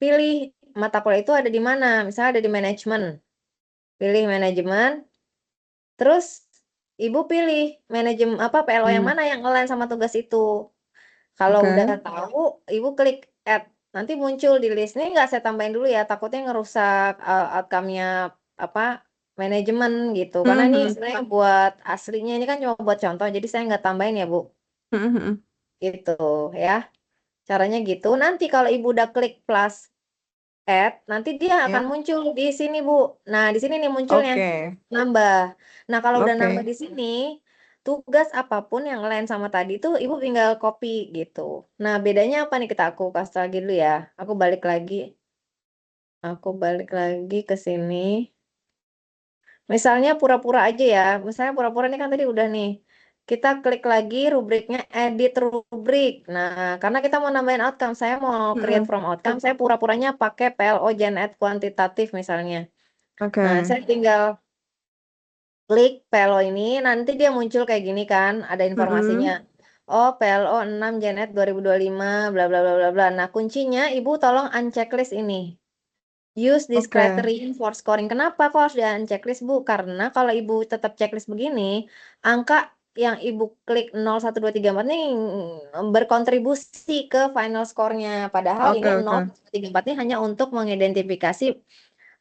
Pilih mata kuliah itu ada di mana. Misalnya ada di manajemen. Pilih manajemen. Terus Ibu pilih manajemen apa PLO yang Mm. mana yang align sama tugas itu. Kalau udah Oke. tahu, Ibu klik add. Nanti muncul di list. Ini nggak saya tambahin dulu ya. Takutnya ngerusak outcome-nya apa manajemen gitu. Karena ini Mhm. sebenarnya buat aslinya ini kan cuma buat contoh. Jadi saya nggak tambahin ya Bu. Mhm. Mhm. Gitu ya. Caranya gitu. Nanti kalau Ibu udah klik plus add, nanti dia akan Ya. muncul di sini, Bu. Nah, di sini nih munculnya, Oke. nambah. Nah, kalau udah nambah Oke. di sini, tugas apapun yang lain sama tadi itu Ibu tinggal copy gitu. Nah, bedanya apa nih aku kasih lagi dulu ya. Aku balik lagi. Aku balik lagi ke sini. Misalnya pura-pura aja ya. Misalnya pura-pura ini kan tadi udah nih. Kita klik lagi rubriknya edit rubrik. Nah, karena kita mau nambahin outcome, saya mau create Mhm. from outcome, saya pura-puranya pakai PLO Gen Ed kuantitatif misalnya. Nah, Oke. saya tinggal klik PLO ini, nanti dia muncul kayak gini kan, ada informasinya. Mhm. Oh, PLO 6 Janet 2025 bla bla bla bla bla. Nah, kuncinya Ibu tolong unchecklist ini. Use this Oke. criterion for scoring. Kenapa kok harus di-unchecklist, Bu? Karena kalau Ibu tetap checklist begini, angka yang Ibu klik 0, 1, 2, 3, 4 nih berkontribusi ke final score-nya. Padahal Oke, ini oke. 0, 1, 2, 3, 4 ini hanya untuk mengidentifikasi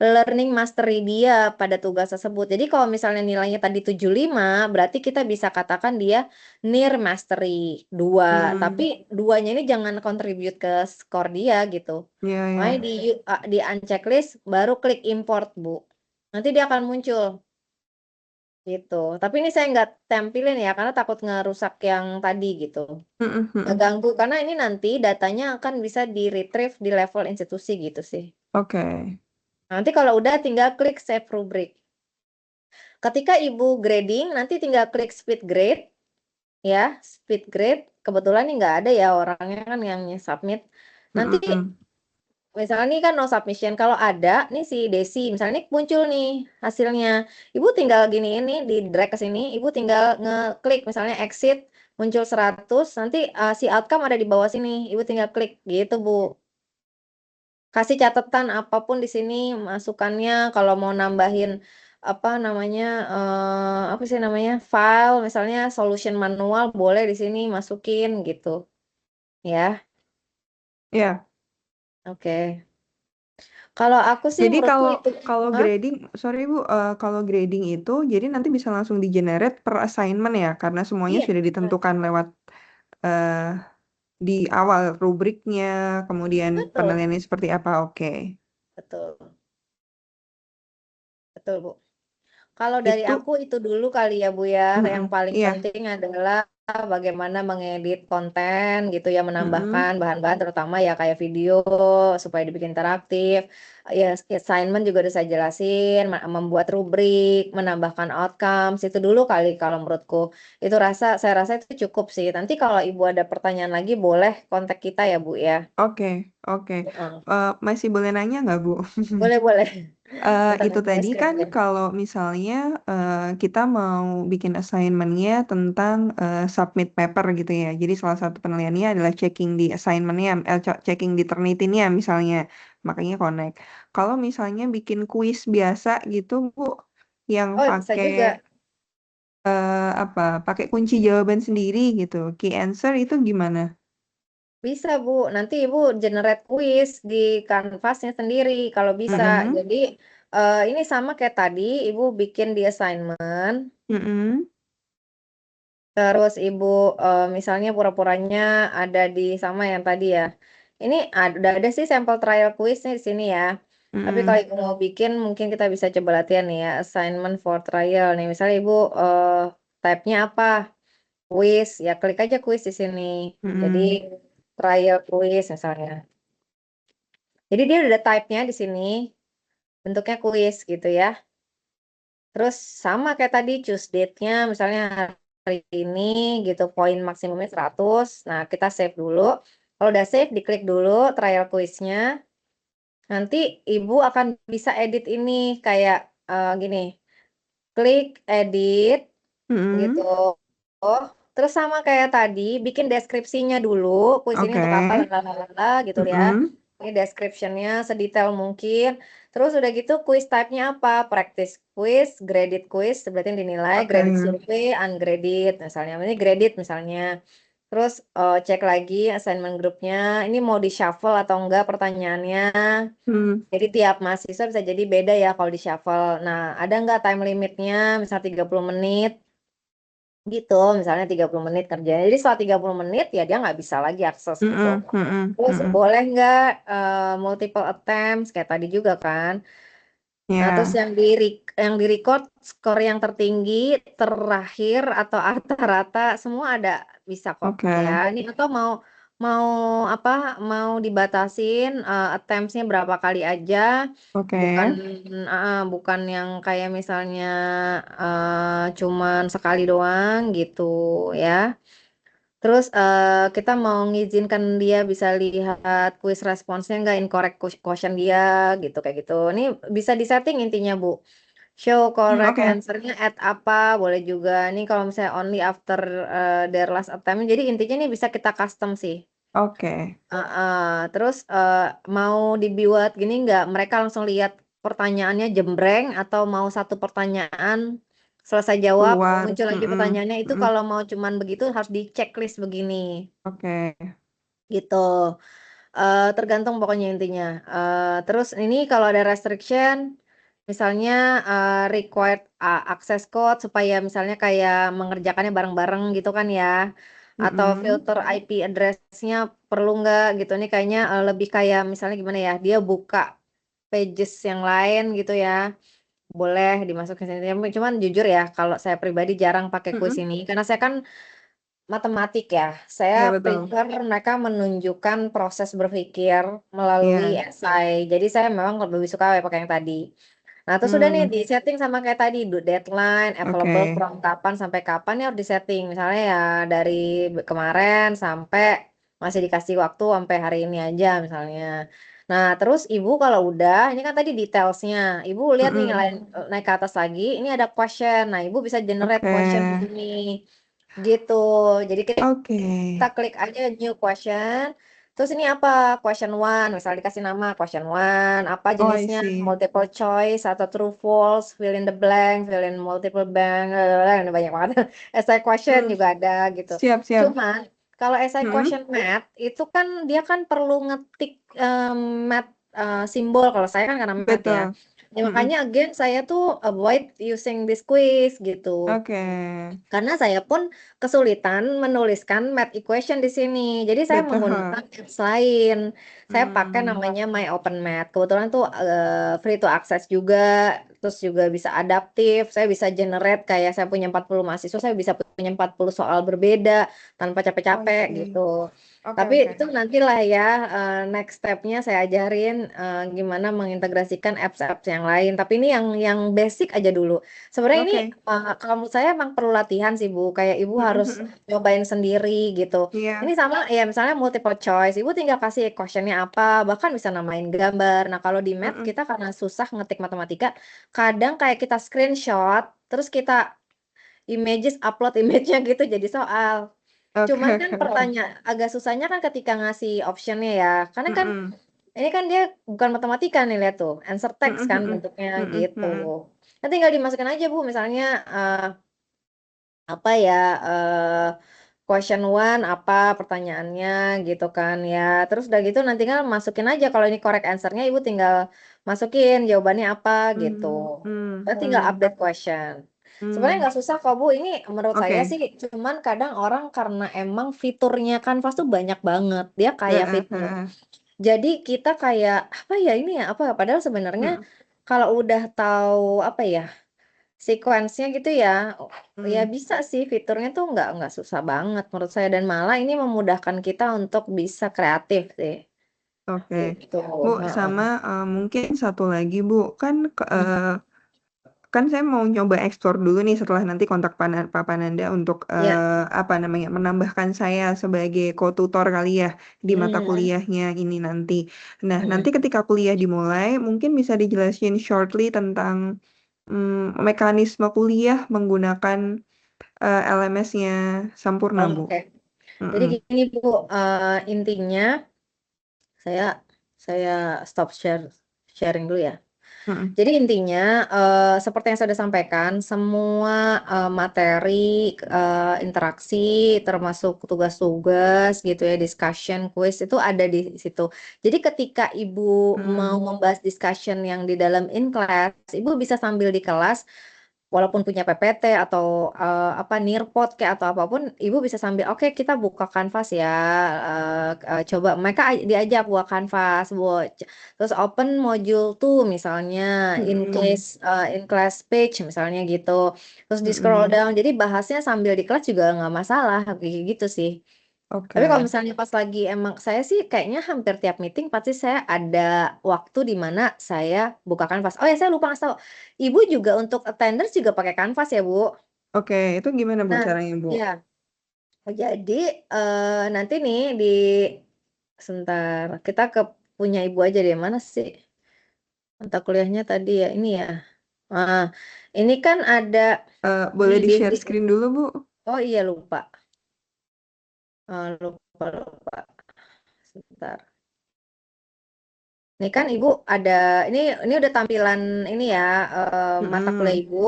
learning mastery dia pada tugas tersebut. Jadi kalau misalnya nilainya tadi 75, berarti kita bisa katakan dia near mastery 2. Hmm, Tapi 2-nya ini jangan contribute ke skor dia gitu. iya, iya. Makanya di unchecklist baru klik import, Bu. Nanti dia akan muncul gitu. Tapi ini saya nggak tampilin ya karena takut ngerusak yang tadi gitu. Mm-mm, mm-mm. Ngeganggu karena ini nanti datanya akan bisa di-retrieve di level institusi gitu sih. Oke. Nanti kalau udah tinggal klik save rubric. Ketika Ibu grading, nanti tinggal klik speed grade, ya, speed grade. Kebetulan nih nggak ada ya orangnya kan yang submit. Nanti Mm-mm. misalnya nih kan no submission, kalau ada nih si Desi, misalnya nih muncul nih hasilnya. Ibu tinggal gini ini di drag ke sini, Ibu tinggal ngeklik misalnya exit, muncul 100, nanti si outcome ada di bawah sini, Ibu tinggal klik gitu, Bu. Kasih catatan apapun di sini masukannya kalau mau nambahin apa namanya apa sih namanya file misalnya solution manual boleh di sini masukin gitu ya. Ya. Oke. Kalau aku sih Jadi menurutku kalau itu kalau Hah? grading, sorry Bu, kalau grading itu jadi nanti bisa langsung di generate per assignment ya, karena semuanya Iya, sudah ditentukan lewat eh, di awal rubriknya, kemudian betul, penilaiannya seperti apa. Oke. betul, betul Bu. Kalau dari Itu, aku itu dulu kali ya Bu ya, yang mm-mm, paling iya. penting adalah bagaimana mengedit konten gitu ya, menambahkan Mm-mm, bahan-bahan terutama ya kayak video supaya dibikin interaktif. Ya assignment juga udah saya jelasin, membuat rubrik, menambahkan outcomes itu dulu kali kalau menurutku. Saya rasa itu cukup sih. Nanti kalau Ibu ada pertanyaan lagi boleh kontak kita ya Bu ya. oke, oke. Heeh. Masih boleh nanya nggak Bu? Boleh boleh. Itu Pertanyaan tadi kan deskripsi. kalau misalnya kita mau bikin assignmentnya tentang submit paper gitu ya. Jadi salah satu penilaiannya adalah checking di assignmentnya, checking di Turnitin-nya misalnya. Makanya connect. Kalau misalnya bikin kuis biasa gitu Bu, yang Oh bisa pakai juga. apa? Pakai kunci jawaban sendiri gitu. Key answer itu gimana? Bisa, Bu. Nanti Ibu generate quiz di kanvasnya sendiri kalau bisa. Mm-mm, Jadi ini sama kayak tadi, Ibu bikin di assignment, mm-mm, terus Ibu misalnya pura-puranya ada di sama yang tadi ya. Ini ada sih sampel trial quiznya di sini ya. Tapi kalau mm-mm, Ibu mau bikin, mungkin kita bisa coba latihan nih ya, assignment for trial nih. Misalnya Ibu type-nya apa? Quiz, ya klik aja quiz di sini. Jadi mm-mm. trial quiz misalnya. Jadi dia udah type-nya di sini, bentuknya kuis gitu ya. Terus sama kayak tadi choose date-nya misalnya hari ini gitu, poin maksimumnya 100. Nah, kita save dulu. Kalau udah save, diklik dulu trial quiz-nya. Nanti Ibu akan bisa edit ini kayak gini. Klik edit gitu. Mm-mm. Oh, terus sama kayak tadi, bikin deskripsinya dulu, kuis ini Oke. untuk apa, lalala, gitu ya. Mm-mm. Ini description-nya sedetail mungkin. Terus udah gitu quiz type-nya apa? Practice quiz, graded quiz, berarti yang dinilai, Oke. graded survey, ungraded, misalnya. Ini graded misalnya. Terus cek lagi assignment grupnya, ini mau di shuffle atau enggak pertanyaannya. Hmm. Jadi tiap mahasiswa bisa jadi beda ya kalau di shuffle. Nah, ada nggak time limitnya, misal 30 menit, gitu misalnya 30 menit kerjanya jadi setelah 30 menit ya dia nggak bisa lagi akses gitu Mm-mm, mm-mm, terus mm-mm. boleh nggak multiple attempts kayak tadi juga kan. Nah terus Ya, yang di record skor yang tertinggi terakhir atau rata-rata semua ada bisa kok ya oke, ini atau mau mau apa mau dibatasin attempts-nya berapa kali aja oke, bukan bukan yang kayak misalnya cuman sekali doang gitu ya. Terus kita mau ngizinkan dia bisa lihat quiz responsnya nggak incorrect question dia gitu kayak gitu. Ini bisa disetting intinya Bu. show correct Oke. answer-nya at apa, boleh juga. Nih kalau misalnya only after their last attempt, jadi intinya nih bisa kita custom sih. Oke. Terus mau dibuat gini nggak, mereka langsung lihat pertanyaannya jembreng atau mau satu pertanyaan selesai jawab, Keluar. muncul lagi pertanyaannya, itu Mm-mm. kalau mau cuman begitu harus di checklist begini, Oke. gitu. Tergantung pokoknya intinya. Terus ini kalau ada restriction, misalnya required access code supaya misalnya kayak mengerjakannya bareng-bareng gitu kan ya. Atau Mm-mm. filter IP address-nya perlu nggak gitu. Ini kayaknya lebih kayak misalnya gimana ya, dia buka pages yang lain gitu ya. Boleh dimasukin sini. Cuman jujur ya, kalau saya pribadi jarang pakai kuis Mm-mm. ini. Karena saya kan matematik ya, Ya saya betul. prefer mereka menunjukkan proses berpikir melalui Iya. esai. Jadi saya memang lebih suka pakai yang tadi. Nah, terus udah nih Hmm. di-setting sama kayak tadi, deadline, available Oke. from kapan sampai kapan ya harus di-setting. Misalnya ya dari kemarin sampai masih dikasih waktu sampai hari ini aja misalnya. Nah, terus Ibu kalau udah, ini kan tadi detailsnya. Ibu lihat nih Mm-mm. naik ke atas lagi, ini ada question. Nah, Ibu bisa generate Oke. question di sini. Gitu. Jadi Oke. kita klik aja new question. Terus ini apa? Question one. Misal dikasih nama question one. Apa Oh, I jenisnya? see. Multiple choice atau true false. Fill in the blank. Fill in multiple blank. Banyak banget. Essay question Hmm. juga ada gitu. Siap. Cuman kalau essay Mm-mm. question math itu kan dia kan perlu ngetik math simbol. Kalau saya kan karena math ya. Betul. Ya, Mm-mm. makanya again saya tuh avoid using this quiz gitu. Oke. Karena saya pun kesulitan menuliskan math equation di sini. Jadi saya Betul. menggunakan apps lain. Saya pakai Hmm. namanya My Open Math. Kebetulan tuh free to access juga, terus juga bisa adaptif. Saya bisa generate kayak saya punya 40 mahasiswa, saya bisa punya 40 soal berbeda tanpa Oh, I capek-capek see. gitu. Tapi Oke. itu nantilah ya next step-nya saya ajarin gimana mengintegrasikan apps-apps yang lain. Tapi ini yang basic aja dulu. Sebenarnya ini Oke. kalau menurut saya emang perlu latihan sih Bu, kayak Ibu harus Mm-mm. nyobain sendiri gitu. Ini Iya. sama ya misalnya multiple choice, Ibu tinggal kasih questionnya apa, bahkan bisa namain gambar. Nah kalau di math Mm-mm. kita karena susah ngetik matematika, kadang kayak kita screenshot, terus kita upload image-nya gitu jadi soal. Oke. Cuman kan pertanyaan agak susahnya kan ketika ngasih optionnya ya, karena kan Mm-mm. ini kan dia bukan matematika nih lihat tuh, answer text kan Mm-mm. bentuknya Mm-mm. gitu. Mm-mm. Nanti tinggal dimasukin aja Bu, misalnya apa ya question one apa pertanyaannya gitu kan ya. Terus udah gitu nanti kan masukin aja kalau ini correct answer-nya Ibu tinggal masukin jawabannya apa gitu. Dan tinggal update question. Sebenarnya nggak susah kok Bu, ini menurut saya Oke. sih cuman kadang orang karena emang fiturnya Canvas tuh banyak banget. Dia kayak fitur. Jadi kita kayak apa ya ini ya apa padahal sebenarnya Mm-mm. kalau udah tahu apa ya sequence-nya gitu ya, ya Mm. bisa sih fiturnya tuh nggak susah banget menurut saya dan malah ini memudahkan kita untuk bisa kreatif sih, Oke. gitu. Bu, Heeh. sama mungkin satu lagi, Bu. Kan Hmm. kan saya mau nyoba explore dulu nih setelah nanti kontak Pak Pananda untuk Ya. apa namanya menambahkan saya sebagai co-tutor kali ya di mata Hmm. kuliahnya ini nanti. Nah, nanti Hmm. ketika kuliah dimulai, mungkin bisa dijelasin shortly tentang mekanisme kuliah menggunakan LMS-nya Sampurna, Bu. Oke. Jadi Mm-mm. gini Bu, intinya saya saya stop sharing dulu ya. Mm-mm. Jadi intinya seperti yang saya sudah sampaikan, semua materi interaksi termasuk tugas-tugas gitu ya, discussion, quiz itu ada di situ. Jadi ketika Ibu mau Mm. membahas discussion yang di dalam in class, Ibu bisa sambil di kelas walaupun punya PPT atau apa Nearpod kayak atau apapun, Ibu bisa sambil oke kita buka Canvas ya, coba mereka diajak buka Canvas, terus open module 2 misalnya Mm-mm. in class page misalnya gitu, terus di scroll Mm-mm. down, jadi bahasnya sambil di kelas juga nggak masalah kayak gitu sih. Tapi kalau Oke. misalnya pas lagi emang saya sih kayaknya hampir tiap meeting pasti saya ada waktu di mana saya buka Canvas. Oh ya saya lupa ngasih tahu. Ibu juga untuk attendance juga pakai Canvas ya Bu. Oke, itu gimana, Bu, Nah, caranya, Bu? ya. Jadi nanti nih di sebentar kita ke punya Ibu aja deh mana sih mata kuliahnya tadi ya ini ya. Nah, ini kan ada Boleh di di-share basic. screen dulu, Bu? Oh iya lupa. Lupa. Sebentar. Ini kan Ibu ada ini udah tampilan ini ya mata kuliah Mm-mm. Ibu.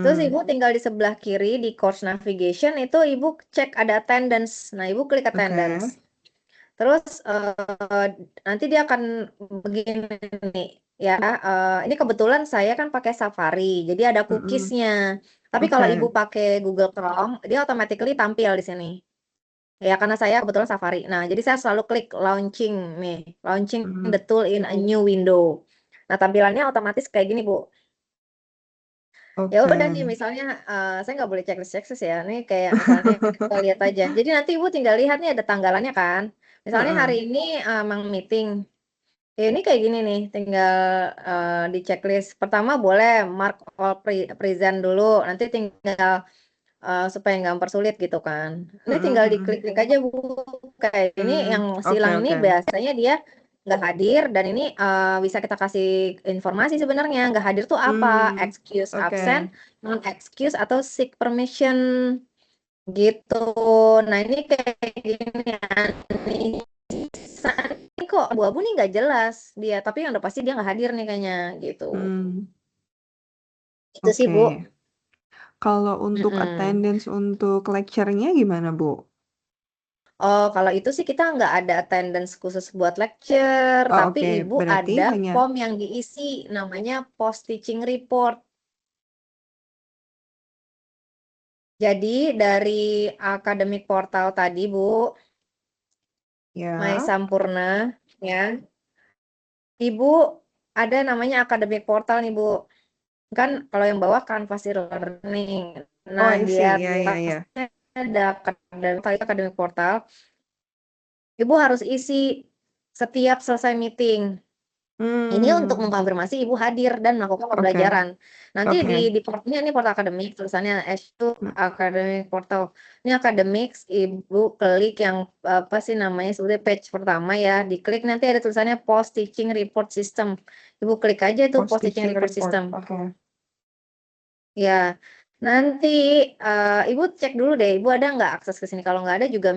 Terus Mm-mm. Ibu tinggal di sebelah kiri di course navigation itu Ibu cek ada attendance. Nah, Ibu klik Oke. attendance. Terus nanti dia akan begini nih ya. Ini kebetulan saya kan pakai Safari, jadi ada Mm-mm. cookiesnya. Tapi kalau Ibu Oke. pakai Google Chrome, dia automatically tampil di sini. Ya, karena saya kebetulan Safari. Nah, jadi saya selalu klik launching nih, launching the Mm. tool in a new window. Nah, tampilannya otomatis kayak gini, Bu. Ya Oke. udah nih, misalnya saya nggak boleh checklist ya. Ini kayak misalnya kita lihat aja. Jadi nanti Ibu tinggal lihat nih ada tanggalannya kan. Misalnya hari Heeh. ini emang meeting. Ya, ini kayak gini nih, tinggal di checklist. Pertama boleh mark all present dulu. Nanti tinggal supaya nggak mempersulit gitu kan. Ini Mm-mm, tinggal mm-mm. diklik-klik aja Bu. Kayak ini yang Oke, silang ini oke. biasanya dia nggak hadir dan ini bisa kita kasih informasi sebenarnya nggak hadir tuh apa, excuse Oke. absent, non excuse atau seek permission gitu. Nah ini kayak gini nih. Ini kok abu-abu nih nggak jelas dia, tapi yang udah pasti dia nggak hadir nih kayaknya gitu. Itu sih Bu. Oke. Kalau untuk Mm-mm. attendance untuk lecture-nya gimana, Bu? Oh, kalau itu sih kita nggak ada attendance khusus buat lecture, Oh, tapi oke. Ibu Berarti ada hanya form yang diisi, namanya post teaching report. Jadi dari academic portal tadi, Bu, My ya. Sampurna, ya, Ibu ada namanya academic portal nih, Bu. Kan kalau yang bawah Canvas e-learning. Oh, Nah, I di see. Ya, ya, ya. atasnya ada academic portal. Ibu harus isi setiap selesai meeting. Ini untuk Hmm. mengkonfirmasi Ibu hadir dan melakukan Oke. pembelajaran. Nanti Oke. di portalnya ini portal akademik, tulisannya S2 Hmm. Academic Portal. Ini academics, Ibu klik yang apa sih namanya sebetulnya page pertama ya, diklik nanti ada tulisannya Post Teaching Report System. Ibu klik aja itu Post Post Teaching teaching Report report. System. Oke. Ya, nanti Ibu cek dulu deh, Ibu ada nggak akses ke sini? Kalau nggak ada juga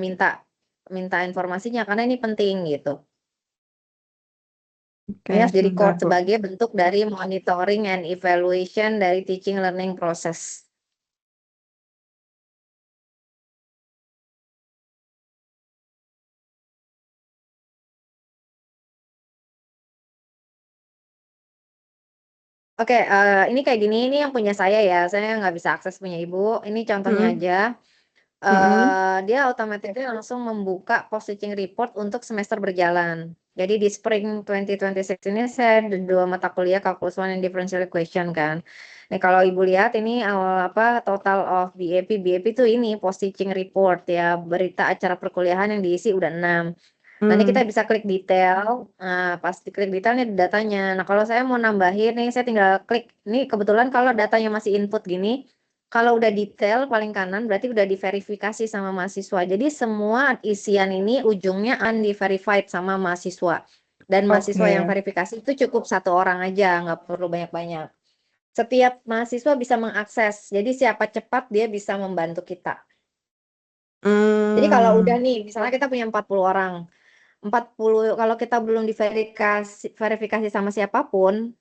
minta informasinya karena ini penting gitu. Oke, Ini harus jadi sebentar, core Bu. sebagai bentuk dari monitoring and evaluation dari teaching learning process. Oke, ini kayak gini, ini yang punya saya ya, saya nggak bisa akses punya Ibu. Ini contohnya Hmm. aja. Mm-mm. Dia otomatis langsung membuka post teaching report untuk semester berjalan. Jadi di spring 2026 ini saya ada 2 mata kuliah calculus 1 and differential equation kan. Nih kalau Ibu lihat ini total of BAP itu ini post teaching report ya, berita acara perkuliahan yang diisi udah 6. Nanti kita bisa klik detail. Nah, pas diklik detail nih datanya. Nah, kalau saya mau nambahin nih, saya tinggal klik. Ini kebetulan kalau datanya masih input gini, kalau udah detail paling kanan berarti udah diverifikasi sama mahasiswa. Jadi semua isian ini ujungnya undiverified sama mahasiswa. Dan mahasiswa yang Oke. verifikasi itu cukup 1 orang aja, nggak perlu banyak-banyak. Setiap mahasiswa bisa mengakses. Jadi siapa cepat dia bisa membantu kita. Jadi kalau udah Hmm. nih, misalnya kita punya 40 orang. 40 kalau kita belum verifikasi sama siapapun,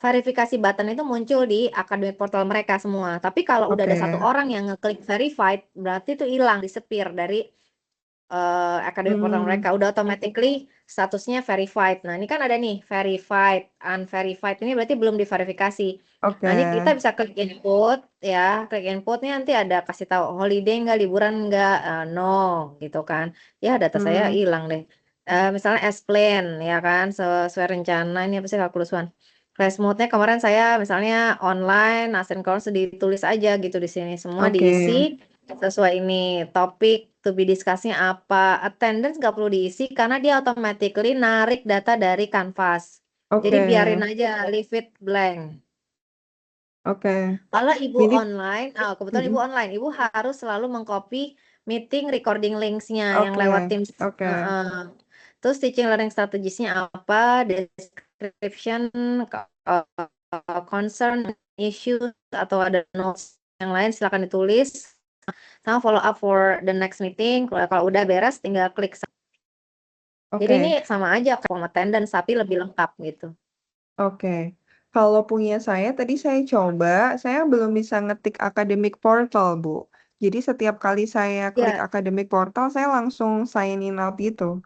verifikasi button itu muncul di academic portal mereka semua. Tapi kalau udah ada 1 Oke. orang yang ngeklik verified, berarti itu hilang, disappear dari academic portal Hmm. mereka. Udah automatically statusnya verified. Nah, ini kan ada nih verified, unverified. Ini berarti belum diverifikasi. Oke. Nah, ini kita bisa klik input ya. Klik inputnya nanti ada kasih tahu holiday nggak, liburan nggak, no gitu kan. Ya, data saya Hmm. hilang deh. Misalnya as plan ya kan, sesuai rencana ini apa sih calculus one. Class mode-nya kemarin saya misalnya online, asynchronous ditulis aja gitu di sini. Semua Oke. diisi sesuai ini. Topik to be discuss-nya apa. Attendance nggak perlu diisi karena dia automatically narik data dari Canvas. Jadi Oke. biarin aja, leave it blank. Oke. Kalau Ibu Jadi, online, kebetulan Ibu mm-mm. online, Ibu harus selalu mengcopy meeting recording links-nya yang Oke. lewat Teams. Oke. Terus teaching learning strategies-nya apa, description, concern, issue, atau ada notes yang lain silakan ditulis. Sama follow up for the next meeting. Kalau udah beres tinggal klik. Jadi ini Oke, sama aja form attendance tapi lebih lengkap gitu. oke. Kalau punya saya, tadi saya coba, saya belum bisa ngetik academic portal, Bu. Jadi setiap kali saya klik Ya, academic portal, saya langsung sign in out gitu.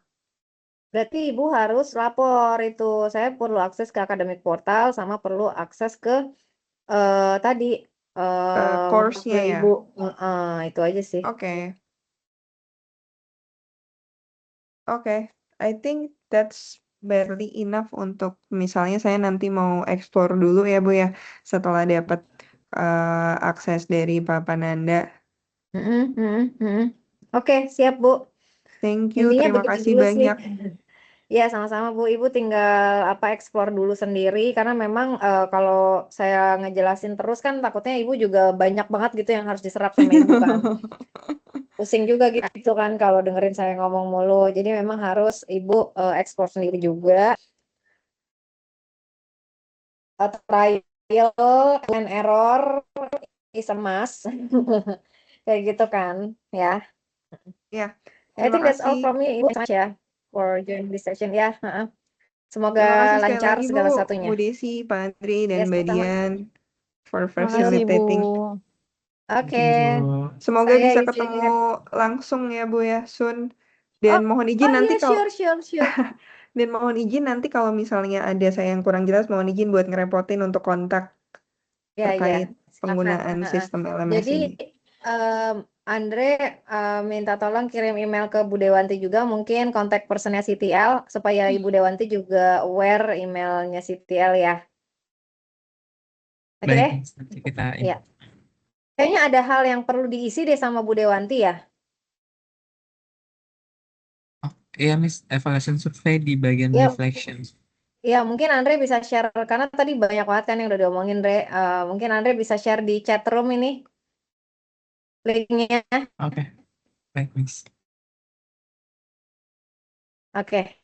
berarti Ibu harus lapor itu. Saya perlu akses ke academic portal sama perlu akses ke tadi Course-nya profil ya. Ibu. Itu aja sih. Oke, oke. I think that's barely enough untuk misalnya saya nanti mau explore dulu ya, Bu ya, setelah dapat akses dari Pak Pananda. Oke, siap Bu. Thank you, Intinya terima begitu kasih dulu sih. banyak. Ya, sama-sama Bu. Ibu tinggal explore dulu sendiri karena memang kalau saya ngejelasin terus kan takutnya Ibu juga banyak banget gitu yang harus diserap sama Ibu kan. Pusing juga gitu kan kalau dengerin saya ngomong mulu. Jadi memang harus Ibu explore sendiri juga. Trial and error is a must. Kayak gitu kan, ya. Ya, I terima think that's all kasih. from me, Ibu, ya, for joining this session. Ya, Terima kasih semoga sekali lancar lagi, segala Bu satunya. Desi, Pak Andri, Ya, dan Mbak sama-sama. Dian for Makasih, Bu. facilitating. Oke, Semoga saya bisa izin. ketemu langsung ya, Bu ya, soon. Oh, Dan mohon izin nanti iya, kalau sure. dan mohon izin nanti kalau misalnya ada saya yang kurang jelas, mohon izin buat ngerepotin untuk kontak Ya, terkait silakan. penggunaan sistem LMS Jadi, ini. Andre minta tolong kirim email ke Bu Dewanti juga, mungkin kontak personnya CTL, supaya Ibu Dewanti juga aware emailnya CTL ya. Oke Baik, deh? Miss. Nanti kita Iya. Kayaknya ada hal yang perlu diisi deh sama Bu Dewanti ya. Oh, iya, Miss, evaluation survey di bagian Ya, reflection. ya mungkin Andre bisa share, karena tadi banyak banget kan yang udah diomongin, Re. Mungkin Andre bisa share di chat room ini, linknya. Oke, baik, Miss. Oke.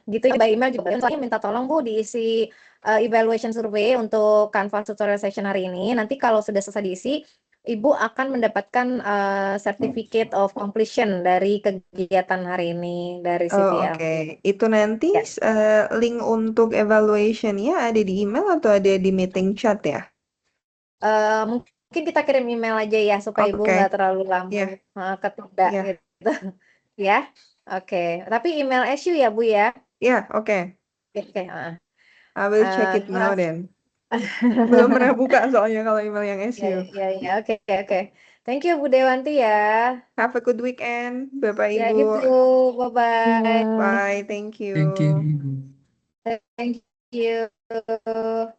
Gitu ya, by email juga. Soalnya minta tolong Bu diisi evaluation survey untuk Canvas tutorial session hari ini. Nanti kalau sudah selesai diisi, Ibu akan mendapatkan certificate of completion dari kegiatan hari ini dari Oh, CTL. oke. Itu nanti Ya. link untuk evaluation-nya ada di email atau ada di meeting chat ya? Mungkin kita kirim email aja ya supaya Ibu Oke, nggak terlalu ya, lama ketunda ya, gitu. Ya. Oke. Tapi email SU ya Bu ya. ya, oke. Oke. I will check it now Terima then. Belum pernah buka soalnya kalau email yang SU. Ya. Oke. Thank you Bu Dewanti ya. Have a good weekend, Bapak Ya Ibu. gitu. Bye-bye. Bye, thank Thank you. you. Thank you.